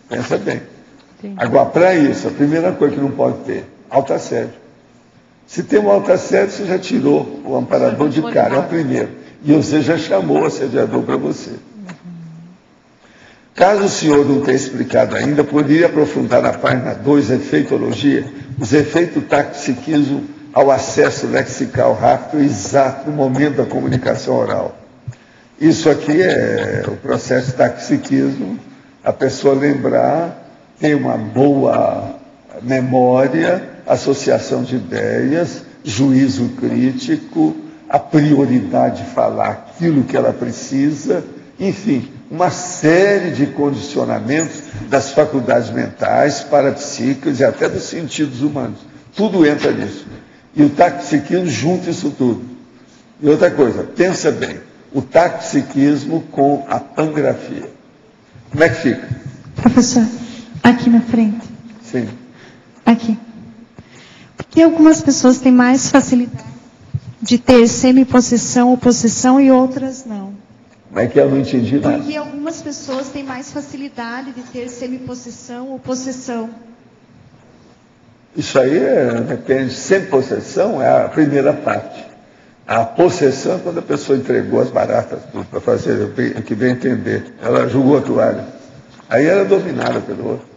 Pensa bem. Entendi. Agora, para isso, a primeira coisa que não pode ter, autoassédio. Se tem um autoassédio, você já tirou o amparador de cara, é o primeiro. E você já chamou o assediador para você. Caso o senhor não tenha explicado ainda, poderia aprofundar na página 2, efeitologia, os efeitos do taxipsiquismo ao acesso lexical rápido e exato no momento da comunicação oral. Isso aqui é o processo de taxipsiquismo, a pessoa lembrar, ter uma boa memória, associação de ideias, juízo crítico, a prioridade de falar aquilo que ela precisa, enfim, uma série de condicionamentos das faculdades mentais, parapsíquicas e até dos sentidos humanos. Tudo entra nisso. E o taxipsiquismo junta isso tudo. E outra coisa, pensa bem, o taxipsiquismo com a pangrafia. Como é que fica? Professor, aqui na frente. Sim. Aqui. Porque algumas pessoas têm mais facilidade de ter semipossessão ou possessão e outras não. Como é que eu não entendi nada? Porque algumas pessoas têm mais facilidade de ter semipossessão ou possessão. Isso aí depende. Semipossessão é a primeira parte. A possessão é quando a pessoa entregou as baratas para fazer, que bem entender. Ela jogou a toalha. Aí ela é dominada pelo outro.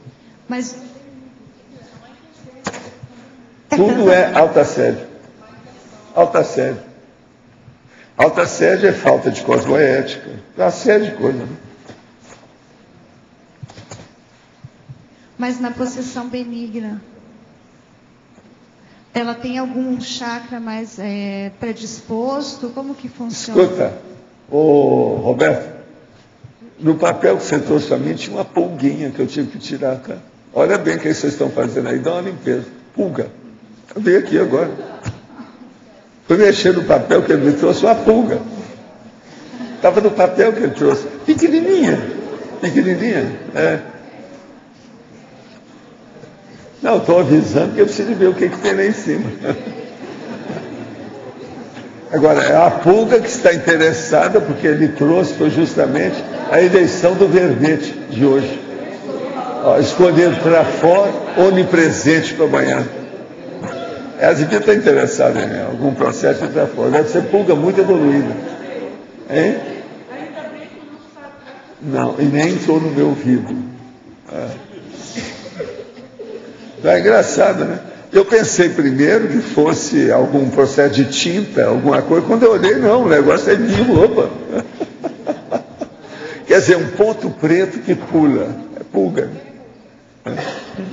Mas tudo é alta assédio. Alta assédio. Alta assédio é falta de cosmoética. É uma série de coisas. Né? Mas na possessão benigna, ela tem algum chakra mais predisposto? Como que funciona? Escuta, ô Roberto, no papel que você trouxe para mim tinha uma pulguinha que eu tive que tirar, tá? Olha bem o que vocês estão fazendo aí, dá uma limpeza. Pulga. Eu veio aqui agora. Fui mexer no papel que ele me trouxe, uma pulga. Estava no papel que ele trouxe. Pequenininha. Pequenininha. É. Não, estou avisando que eu preciso ver o que tem lá em cima. Agora, é a pulga que está interessada, porque ele trouxe, foi justamente a eleição do verbete de hoje. Ó, escolher trafor onipresente para amanhã. Ela devia estar interessada em algum processo de trafor. Deve ser pulga muito evoluída. Hein? Não, e nem entrou no meu ouvido. É engraçado, né? Eu pensei primeiro que fosse algum processo de tinta, alguma coisa. Quando eu olhei, não, o negócio é vivo, opa. Quer dizer, um ponto preto que pula. É pulga.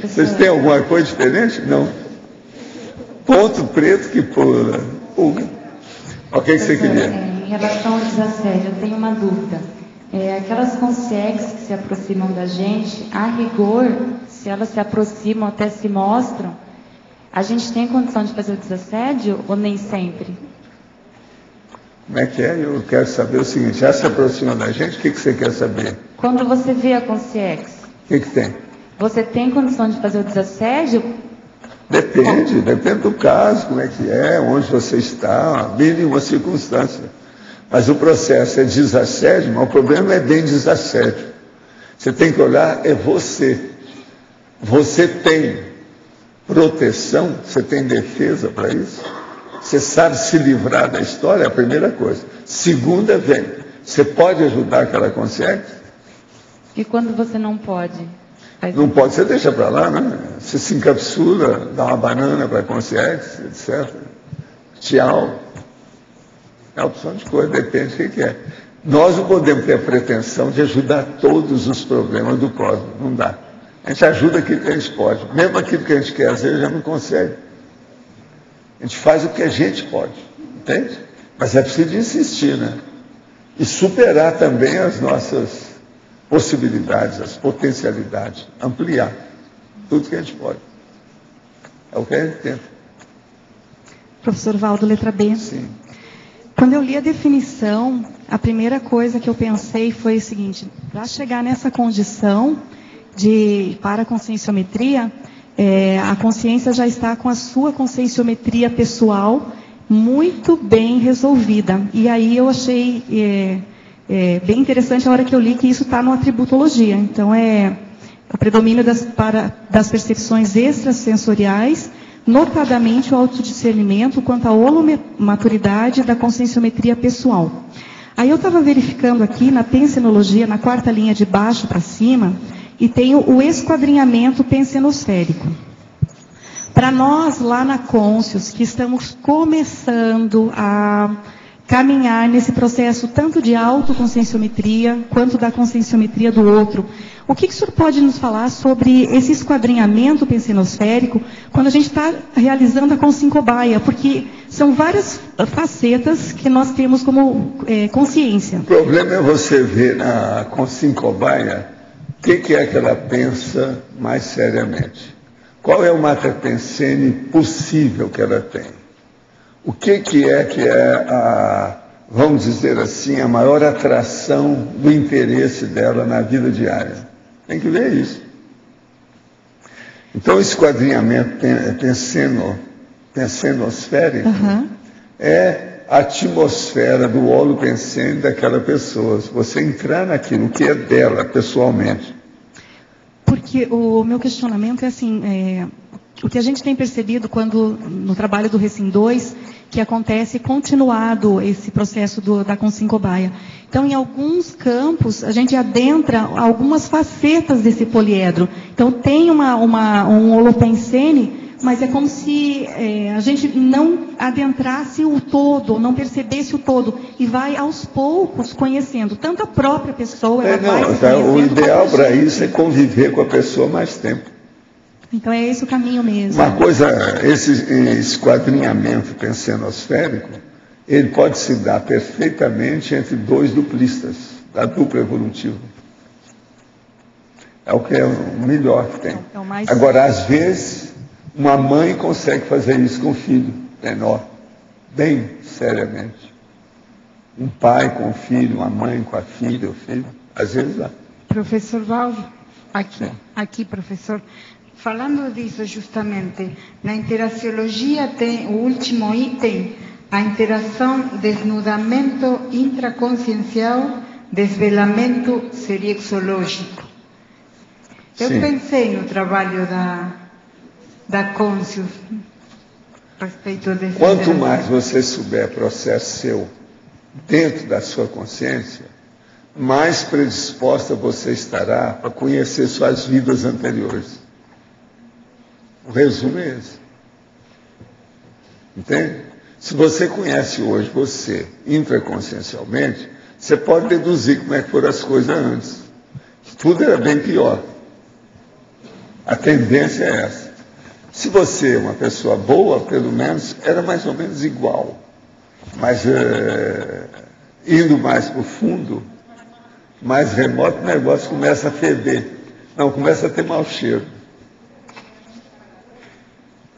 Vocês têm alguma coisa diferente? Não. Ponto preto que pula. Pulga. O que você queria? Em relação ao desassédio, eu tenho uma dúvida. Aquelas consciências que se aproximam da gente, a rigor, se elas se aproximam, até se mostram, a gente tem condição de fazer o desassédio ou nem sempre? Como é que é? Eu quero saber o seguinte, já se aproxima da gente, o que você quer saber? Quando você vê a consciência, o que tem? Você tem condição de fazer o desassédio? Depende do caso, como é que é, onde você está, mínima circunstância. Mas o processo é desassédio, mas o problema não é bem desassédio. Você tem que olhar, é você. Você tem proteção, você tem defesa para isso? Você sabe se livrar da história? É a primeira coisa. Segunda, vem. Você pode ajudar aquela consciência? E quando você não pode? Não pode, você deixa para lá, né? Você se encapsula, dá uma banana para a consciência, etc. Tchau. É uma opção de coisa, depende do que é. Nós não podemos ter a pretensão de ajudar todos os problemas do cosmos, não dá. A gente ajuda aquilo que a gente pode. Mesmo aquilo que a gente quer, às vezes, já não consegue. A gente faz o que a gente pode, entende? Mas é preciso insistir, né? E superar também as nossas possibilidades, as potencialidades. Ampliar tudo que a gente pode. É o que a gente tenta. Professor Valdo, letra B. Sim. Quando eu li a definição, a primeira coisa que eu pensei foi o seguinte: para chegar nessa condição de paraconscienciometria, a consciência já está com a sua conscienciometria pessoal muito bem resolvida. E aí eu achei bem interessante a hora que eu li que isso está no atributologia. Então, é o predomínio das percepções extrasensoriais, notadamente o autodiscernimento quanto à holomaturidade da conscienciometria pessoal. Aí eu estava verificando aqui na pensenologia, na quarta linha de baixo para cima, e tem o esquadrinhamento pensenosférico. Para nós, lá na Conscius, que estamos começando a caminhar nesse processo tanto de autoconscienciometria, quanto da conscienciometria do outro, o que o senhor pode nos falar sobre esse esquadrinhamento pensenosférico, quando a gente está realizando a consciencobaia? Porque são várias facetas que nós temos como consciência. O problema é você ver na consciencobaia o que é que ela pensa mais seriamente. Qual é o mater-pensene possível que ela tem? O que é vamos dizer assim, a maior atração do interesse dela na vida diária? Tem que ver isso. Então, o esquadrinhamento pensenosférico é a atmosfera do holopensene daquela pessoa. Se você entrar naquilo que é dela, pessoalmente. Porque o meu questionamento é assim, o que a gente tem percebido quando, no trabalho do Recim 2, que acontece continuado esse processo da consciencobaia. Então, em alguns campos, a gente adentra algumas facetas desse poliedro. Então, tem um holopensene, mas é como se a gente não adentrasse o todo, não percebesse o todo, e vai aos poucos conhecendo tanto a própria pessoa. O ideal para isso é conviver com a pessoa mais tempo. Então é esse o caminho mesmo. Uma coisa, esse esquadrinhamento pensenosférico, ele pode se dar perfeitamente entre dois duplistas, da dupla evolutiva. É o que é o melhor que tem. Agora, às vezes, uma mãe consegue fazer isso com o filho menor, bem seriamente. Um pai com o filho, uma mãe com a filha, o filho, às vezes dá. Professor Valdo, aqui, professor. Falando disso justamente, na interaciologia tem o último item, a interação desnudamento intraconsciencial, desvelamento serexológico. Eu pensei no trabalho da Conscius respeito desse. Quanto mais você souber processo seu dentro da sua consciência, mais predisposta você estará para conhecer suas vidas anteriores. O resumo é esse. Entende? Se você conhece hoje você intraconsciencialmente, você pode deduzir como é que foram as coisas antes. Tudo era bem pior. A tendência é essa. Se você é uma pessoa boa, pelo menos, era mais ou menos igual. Mas indo mais para o fundo, mais remoto, o negócio começa a feder. Não, começa a ter mau cheiro.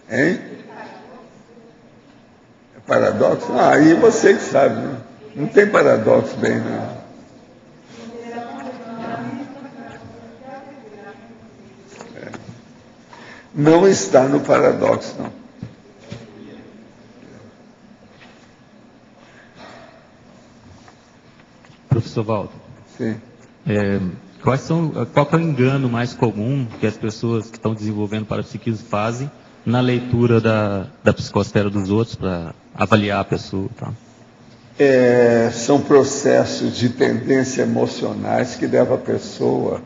Hein? É paradoxo? Aí você que sabe, né? Não tem paradoxo bem, não. Não está no paradoxo, não. Professor Valdo. Sim. Qual que é o engano mais comum que as pessoas que estão desenvolvendo parapsiquismo fazem na leitura da psicosfera dos outros para avaliar a pessoa? Tá? São processos de tendência emocionais que levam a pessoa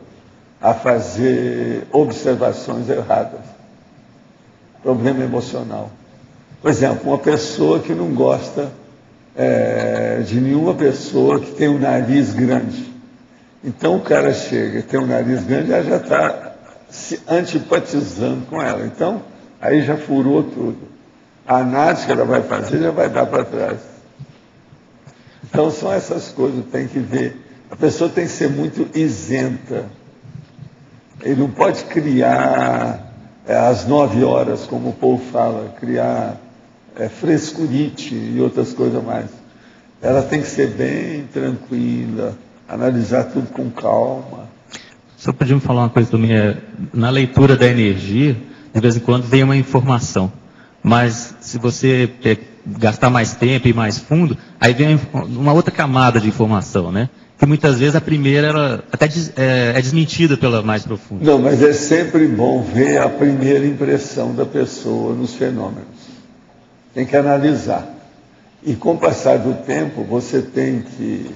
a fazer observações erradas. Problema emocional. Por exemplo, uma pessoa que não gosta de nenhuma pessoa que tem um nariz grande. Então o cara chega, tem um nariz grande, ela já está se antipatizando com ela. Então, aí já furou tudo. A análise que ela vai fazer já vai dar para trás. Então são essas coisas, tem que ver. A pessoa tem que ser muito isenta. Ele não pode criar às 9 horas, como o povo fala, criar frescurite e outras coisas mais. Ela tem que ser bem tranquila, analisar tudo com calma. Só podia me falar uma coisa também, na leitura da energia, de vez em quando vem uma informação, mas se você gastar mais tempo e mais fundo, aí vem uma outra camada de informação, né? Que muitas vezes a primeira ela até é desmentida pela mais profunda. Não, mas é sempre bom ver a primeira impressão da pessoa nos fenômenos. Tem que analisar. E com o passar do tempo, você tem que,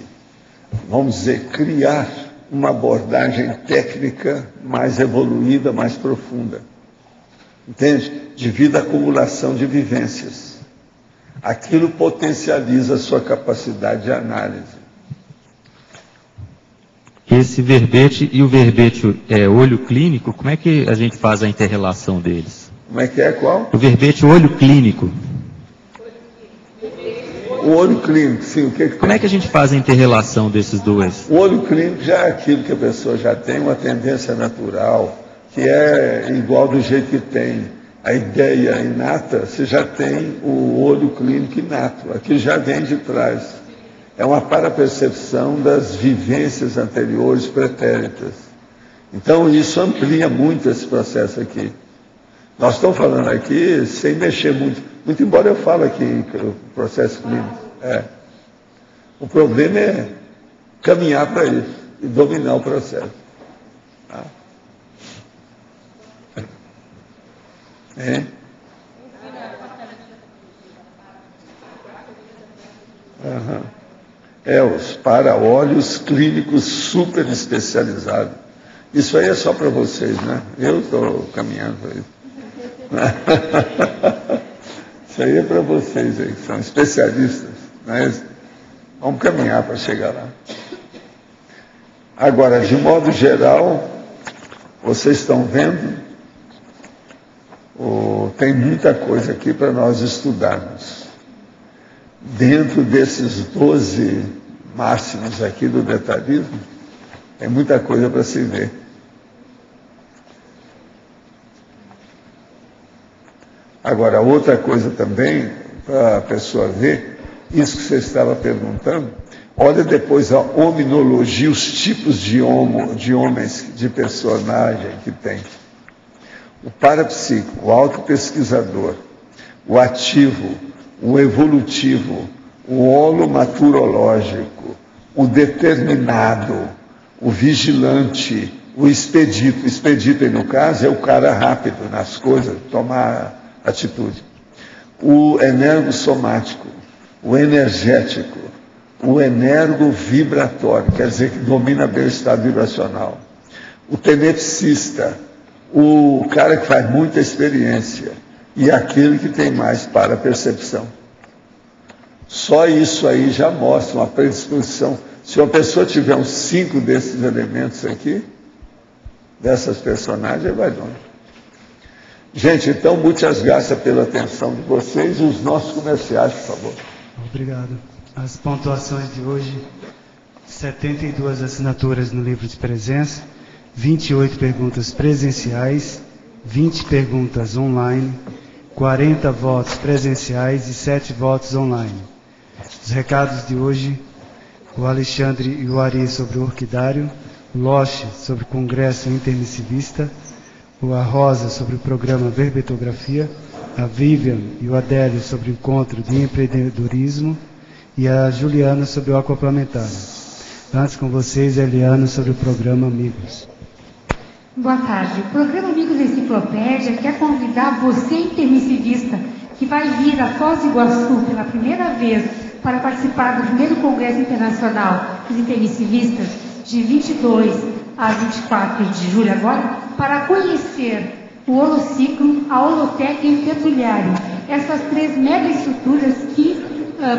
vamos dizer, criar uma abordagem técnica mais evoluída, mais profunda. Entende? Devido à acumulação de vivências. Aquilo potencializa a sua capacidade de análise. Esse verbete e o verbete olho clínico, como é que a gente faz a inter-relação deles? Como é que é? Qual? O verbete olho clínico. O olho clínico, sim. Como é que a gente faz a inter-relação desses dois? O olho clínico já é aquilo que a pessoa já tem, uma tendência natural, que é igual do jeito que tem a ideia inata, você já tem o olho clínico inato. Aquilo já vem de trás. É uma parapercepção das vivências anteriores pretéritas. Então, isso amplia muito esse processo aqui. Nós estamos falando aqui sem mexer muito embora eu fale aqui o processo clínico. O problema é caminhar para isso e dominar o processo. Tá? Os para-olhos clínicos super especializados. Isso aí é só para vocês, né? Eu estou caminhando para isso. Isso aí é para vocês aí, que são especialistas. Mas vamos caminhar para chegar lá. Agora, de modo geral, vocês estão vendo, tem muita coisa aqui para nós estudarmos. Dentro desses 12 máximos aqui do detalhismo, tem muita coisa para se ver. Agora, outra coisa também, para a pessoa ver, isso que você estava perguntando, olha depois a hominologia, os tipos de homens, de personagem que tem. O parapsíquico, o autopesquisador, o ativo, o evolutivo, o holomaturológico, o determinado, o vigilante, o expedito. O expedito, aí, no caso, é o cara rápido nas coisas, tomar atitude. O energossomático, o energético, o energovibratório, quer dizer que domina bem o estado vibracional. O tenepsista, o cara que faz muita experiência e aquele que tem mais para percepção. Só isso aí já mostra uma predisposição. Se uma pessoa tiver uns 5 desses elementos aqui, dessas personagens, vai longe. Gente, então, muitas graças pela atenção de vocês e os nossos comerciais, por favor. Obrigado. As pontuações de hoje, 72 assinaturas no livro de presença, 28 perguntas presenciais, 20 perguntas online, 40 votos presenciais e 7 votos online. Os recados de hoje, o Alexandre e o Ari sobre o orquidário, o Loche sobre o Congresso Intermissivista, a Rosa sobre o programa Verbetografia, a Vivian e o Adélio sobre o encontro de empreendedorismo e a Juliana sobre o aquaplanetário. Antes com vocês, a Eliana sobre o programa Amigos. Boa tarde. O programa Amigos da Enciclopédia quer convidar você, intermissivista, que vai vir a Foz do Iguaçu pela primeira vez para participar do primeiro Congresso Internacional dos Intermissivistas, de 22 a 24 de julho agora, para conhecer o Holociclo, a Holoteca e o Tertuliário. Essas 3 mega estruturas que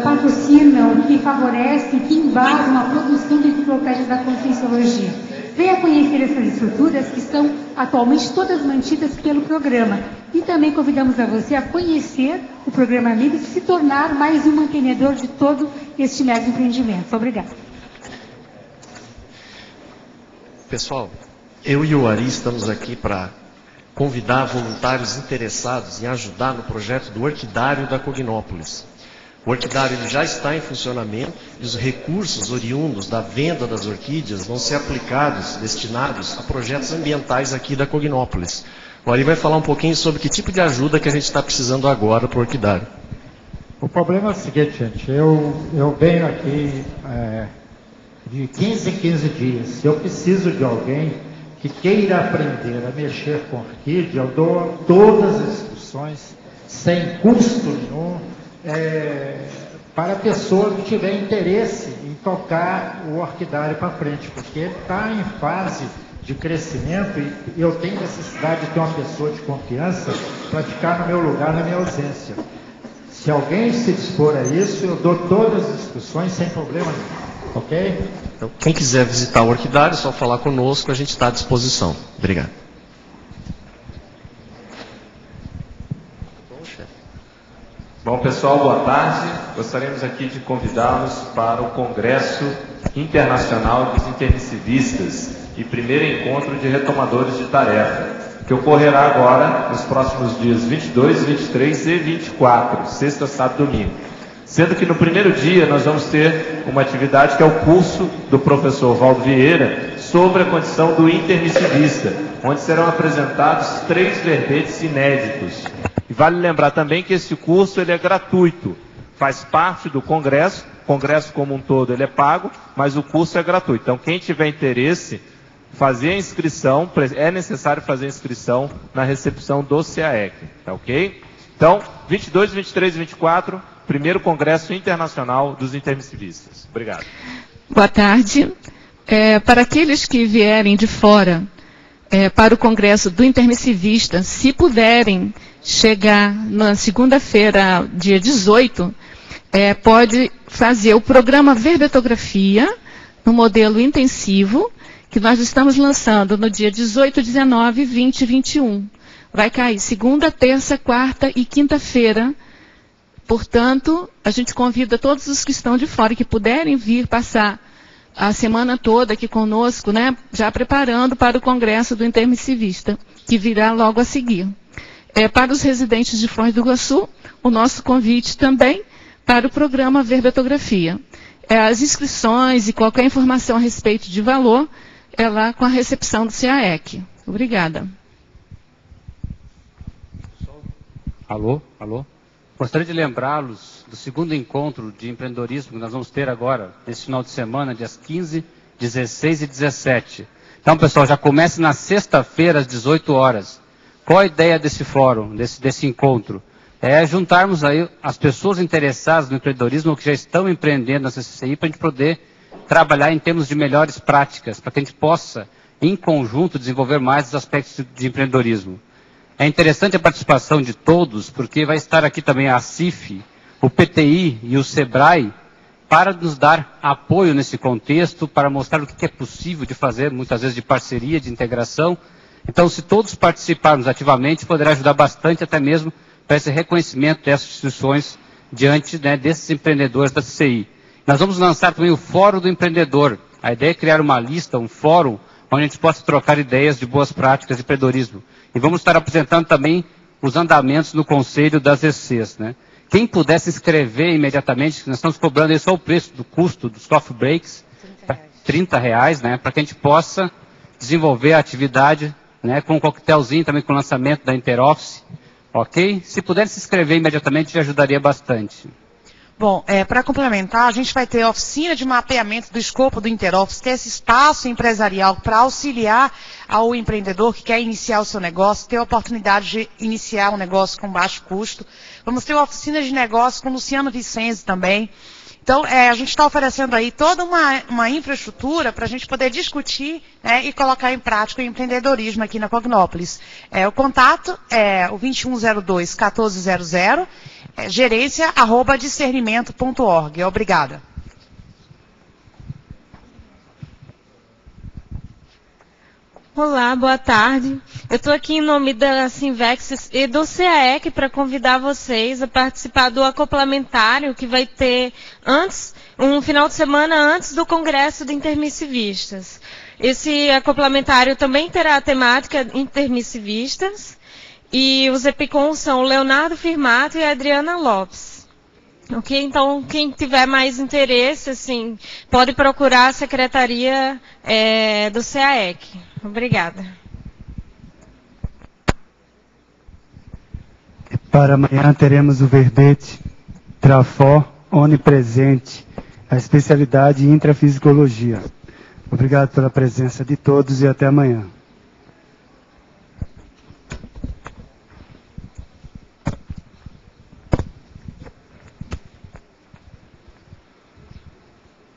patrocinam, que favorecem, que embasam a produção de enciclopédias da Conscienciologia. Venha conhecer essas estruturas que são atualmente todas mantidas pelo programa. E também convidamos a você a conhecer o programa Amigos e se tornar mais um mantenedor de todo este mega empreendimento. Obrigada. Pessoal, eu e o Ari estamos aqui para convidar voluntários interessados em ajudar no projeto do Orquidário da Cognópolis. O orquidário ele já está em funcionamento e os recursos oriundos da venda das orquídeas vão ser aplicados, destinados a projetos ambientais aqui da Cognópolis. O Ari vai falar um pouquinho sobre que tipo de ajuda que a gente está precisando agora para o orquidário. O problema é o seguinte, gente, eu venho aqui de 15 em 15 dias. Se eu preciso de alguém que queira aprender a mexer com orquídea, eu dou todas as instruções, sem custo nenhum. para a pessoa que tiver interesse em tocar o orquidário para frente, porque ele está em fase de crescimento e eu tenho necessidade de ter uma pessoa de confiança para ficar no meu lugar, na minha ausência. Se alguém se dispor a isso, eu dou todas as instruções sem problema nenhum, ok? Então, quem quiser visitar o orquidário, é só falar conosco, a gente está à disposição. Obrigado. Bom, pessoal, boa tarde. Gostaríamos aqui de convidá-los para o Congresso Internacional dos Intermissivistas e primeiro encontro de retomadores de tarefa, que ocorrerá agora nos próximos dias 22, 23 e 24, sexta, sábado e domingo. Sendo que no primeiro dia nós vamos ter uma atividade que é o curso do professor Valdo Vieira sobre a condição do intermissivista, onde serão apresentados 3 verbetes inéditos. E vale lembrar também que esse curso ele é gratuito, faz parte do Congresso, o Congresso como um todo ele é pago, mas o curso é gratuito. Então quem tiver interesse, fazer a inscrição, é necessário fazer a inscrição na recepção do CAEC, tá ok? Então, 22, 23 e 24, primeiro Congresso Internacional dos Intermissivistas. Obrigado. Boa tarde. Para aqueles que vierem de fora para o Congresso do Intermissivista, se puderem chegar na segunda-feira, dia 18, pode fazer o programa Verbetografia no modelo intensivo, que nós estamos lançando no dia 18, 19, 20 e 21. Vai cair segunda, terça, quarta e quinta-feira. Portanto, a gente convida todos os que estão de fora, que puderem vir passar a semana toda aqui conosco, né, já preparando para o Congresso do Intermissivista, que virá logo a seguir. Para os residentes de Foz do Iguaçu, o nosso convite também para o programa Verbetografia. As inscrições e qualquer informação a respeito de valor é lá com a recepção do CAEC. Obrigada. Alô? Gostaria de lembrá-los do segundo encontro de empreendedorismo que nós vamos ter agora, nesse final de semana, dias 15, 16 e 17. Então, pessoal, já comece na sexta-feira, às 18 horas. Qual a ideia desse fórum, desse encontro? É juntarmos aí as pessoas interessadas no empreendedorismo que já estão empreendendo na CCCI para a gente poder trabalhar em termos de melhores práticas, para que a gente possa, em conjunto, desenvolver mais os aspectos de empreendedorismo. É interessante a participação de todos, porque vai estar aqui também a CIF, o PTI e o SEBRAE, para nos dar apoio nesse contexto, para mostrar o que é possível de fazer, muitas vezes de parceria, de integração. Então, se todos participarmos ativamente, poderá ajudar bastante até mesmo para esse reconhecimento dessas instituições diante, né, desses empreendedores da CCI. Nós vamos lançar também o Fórum do Empreendedor. A ideia é criar uma lista, um fórum, onde a gente possa trocar ideias de boas práticas de empreendedorismo. E vamos estar apresentando também os andamentos no Conselho das ECs, né? Quem puder se inscrever imediatamente, nós estamos cobrando aí só o preço do custo dos coffee breaks, R$30, né? Para que a gente possa desenvolver a atividade, né, com um coquetelzinho, também com o lançamento da Interoffice, ok? Se puder se inscrever imediatamente, já ajudaria bastante. Bom, para complementar, a gente vai ter a oficina de mapeamento do escopo do Interoffice, que é esse espaço empresarial para auxiliar ao empreendedor que quer iniciar o seu negócio, ter a oportunidade de iniciar um negócio com baixo custo. Vamos ter uma oficina de negócio com o Luciano Vicenzi também. Então, a gente está oferecendo aí toda uma infraestrutura para a gente poder discutir, né, e colocar em prática o empreendedorismo aqui na Cognópolis. O contato é o 2102-1400, gerência@discernimento.org. Obrigada. Olá, boa tarde. Eu estou aqui em nome da Sinvex e do CAEC para convidar vocês a participar do acoplamentário que vai ter um final de semana antes do Congresso de Intermissivistas. Esse acoplamentário também terá a temática intermissivistas e os EPICOM são o Leonardo Firmato e a Adriana Lopes. Ok, então quem tiver mais interesse, assim, pode procurar a secretaria do CAEC. Obrigada. Para amanhã teremos o verbete Trafó onipresente, a especialidade em intrafisicologia. Obrigado pela presença de todos e até amanhã.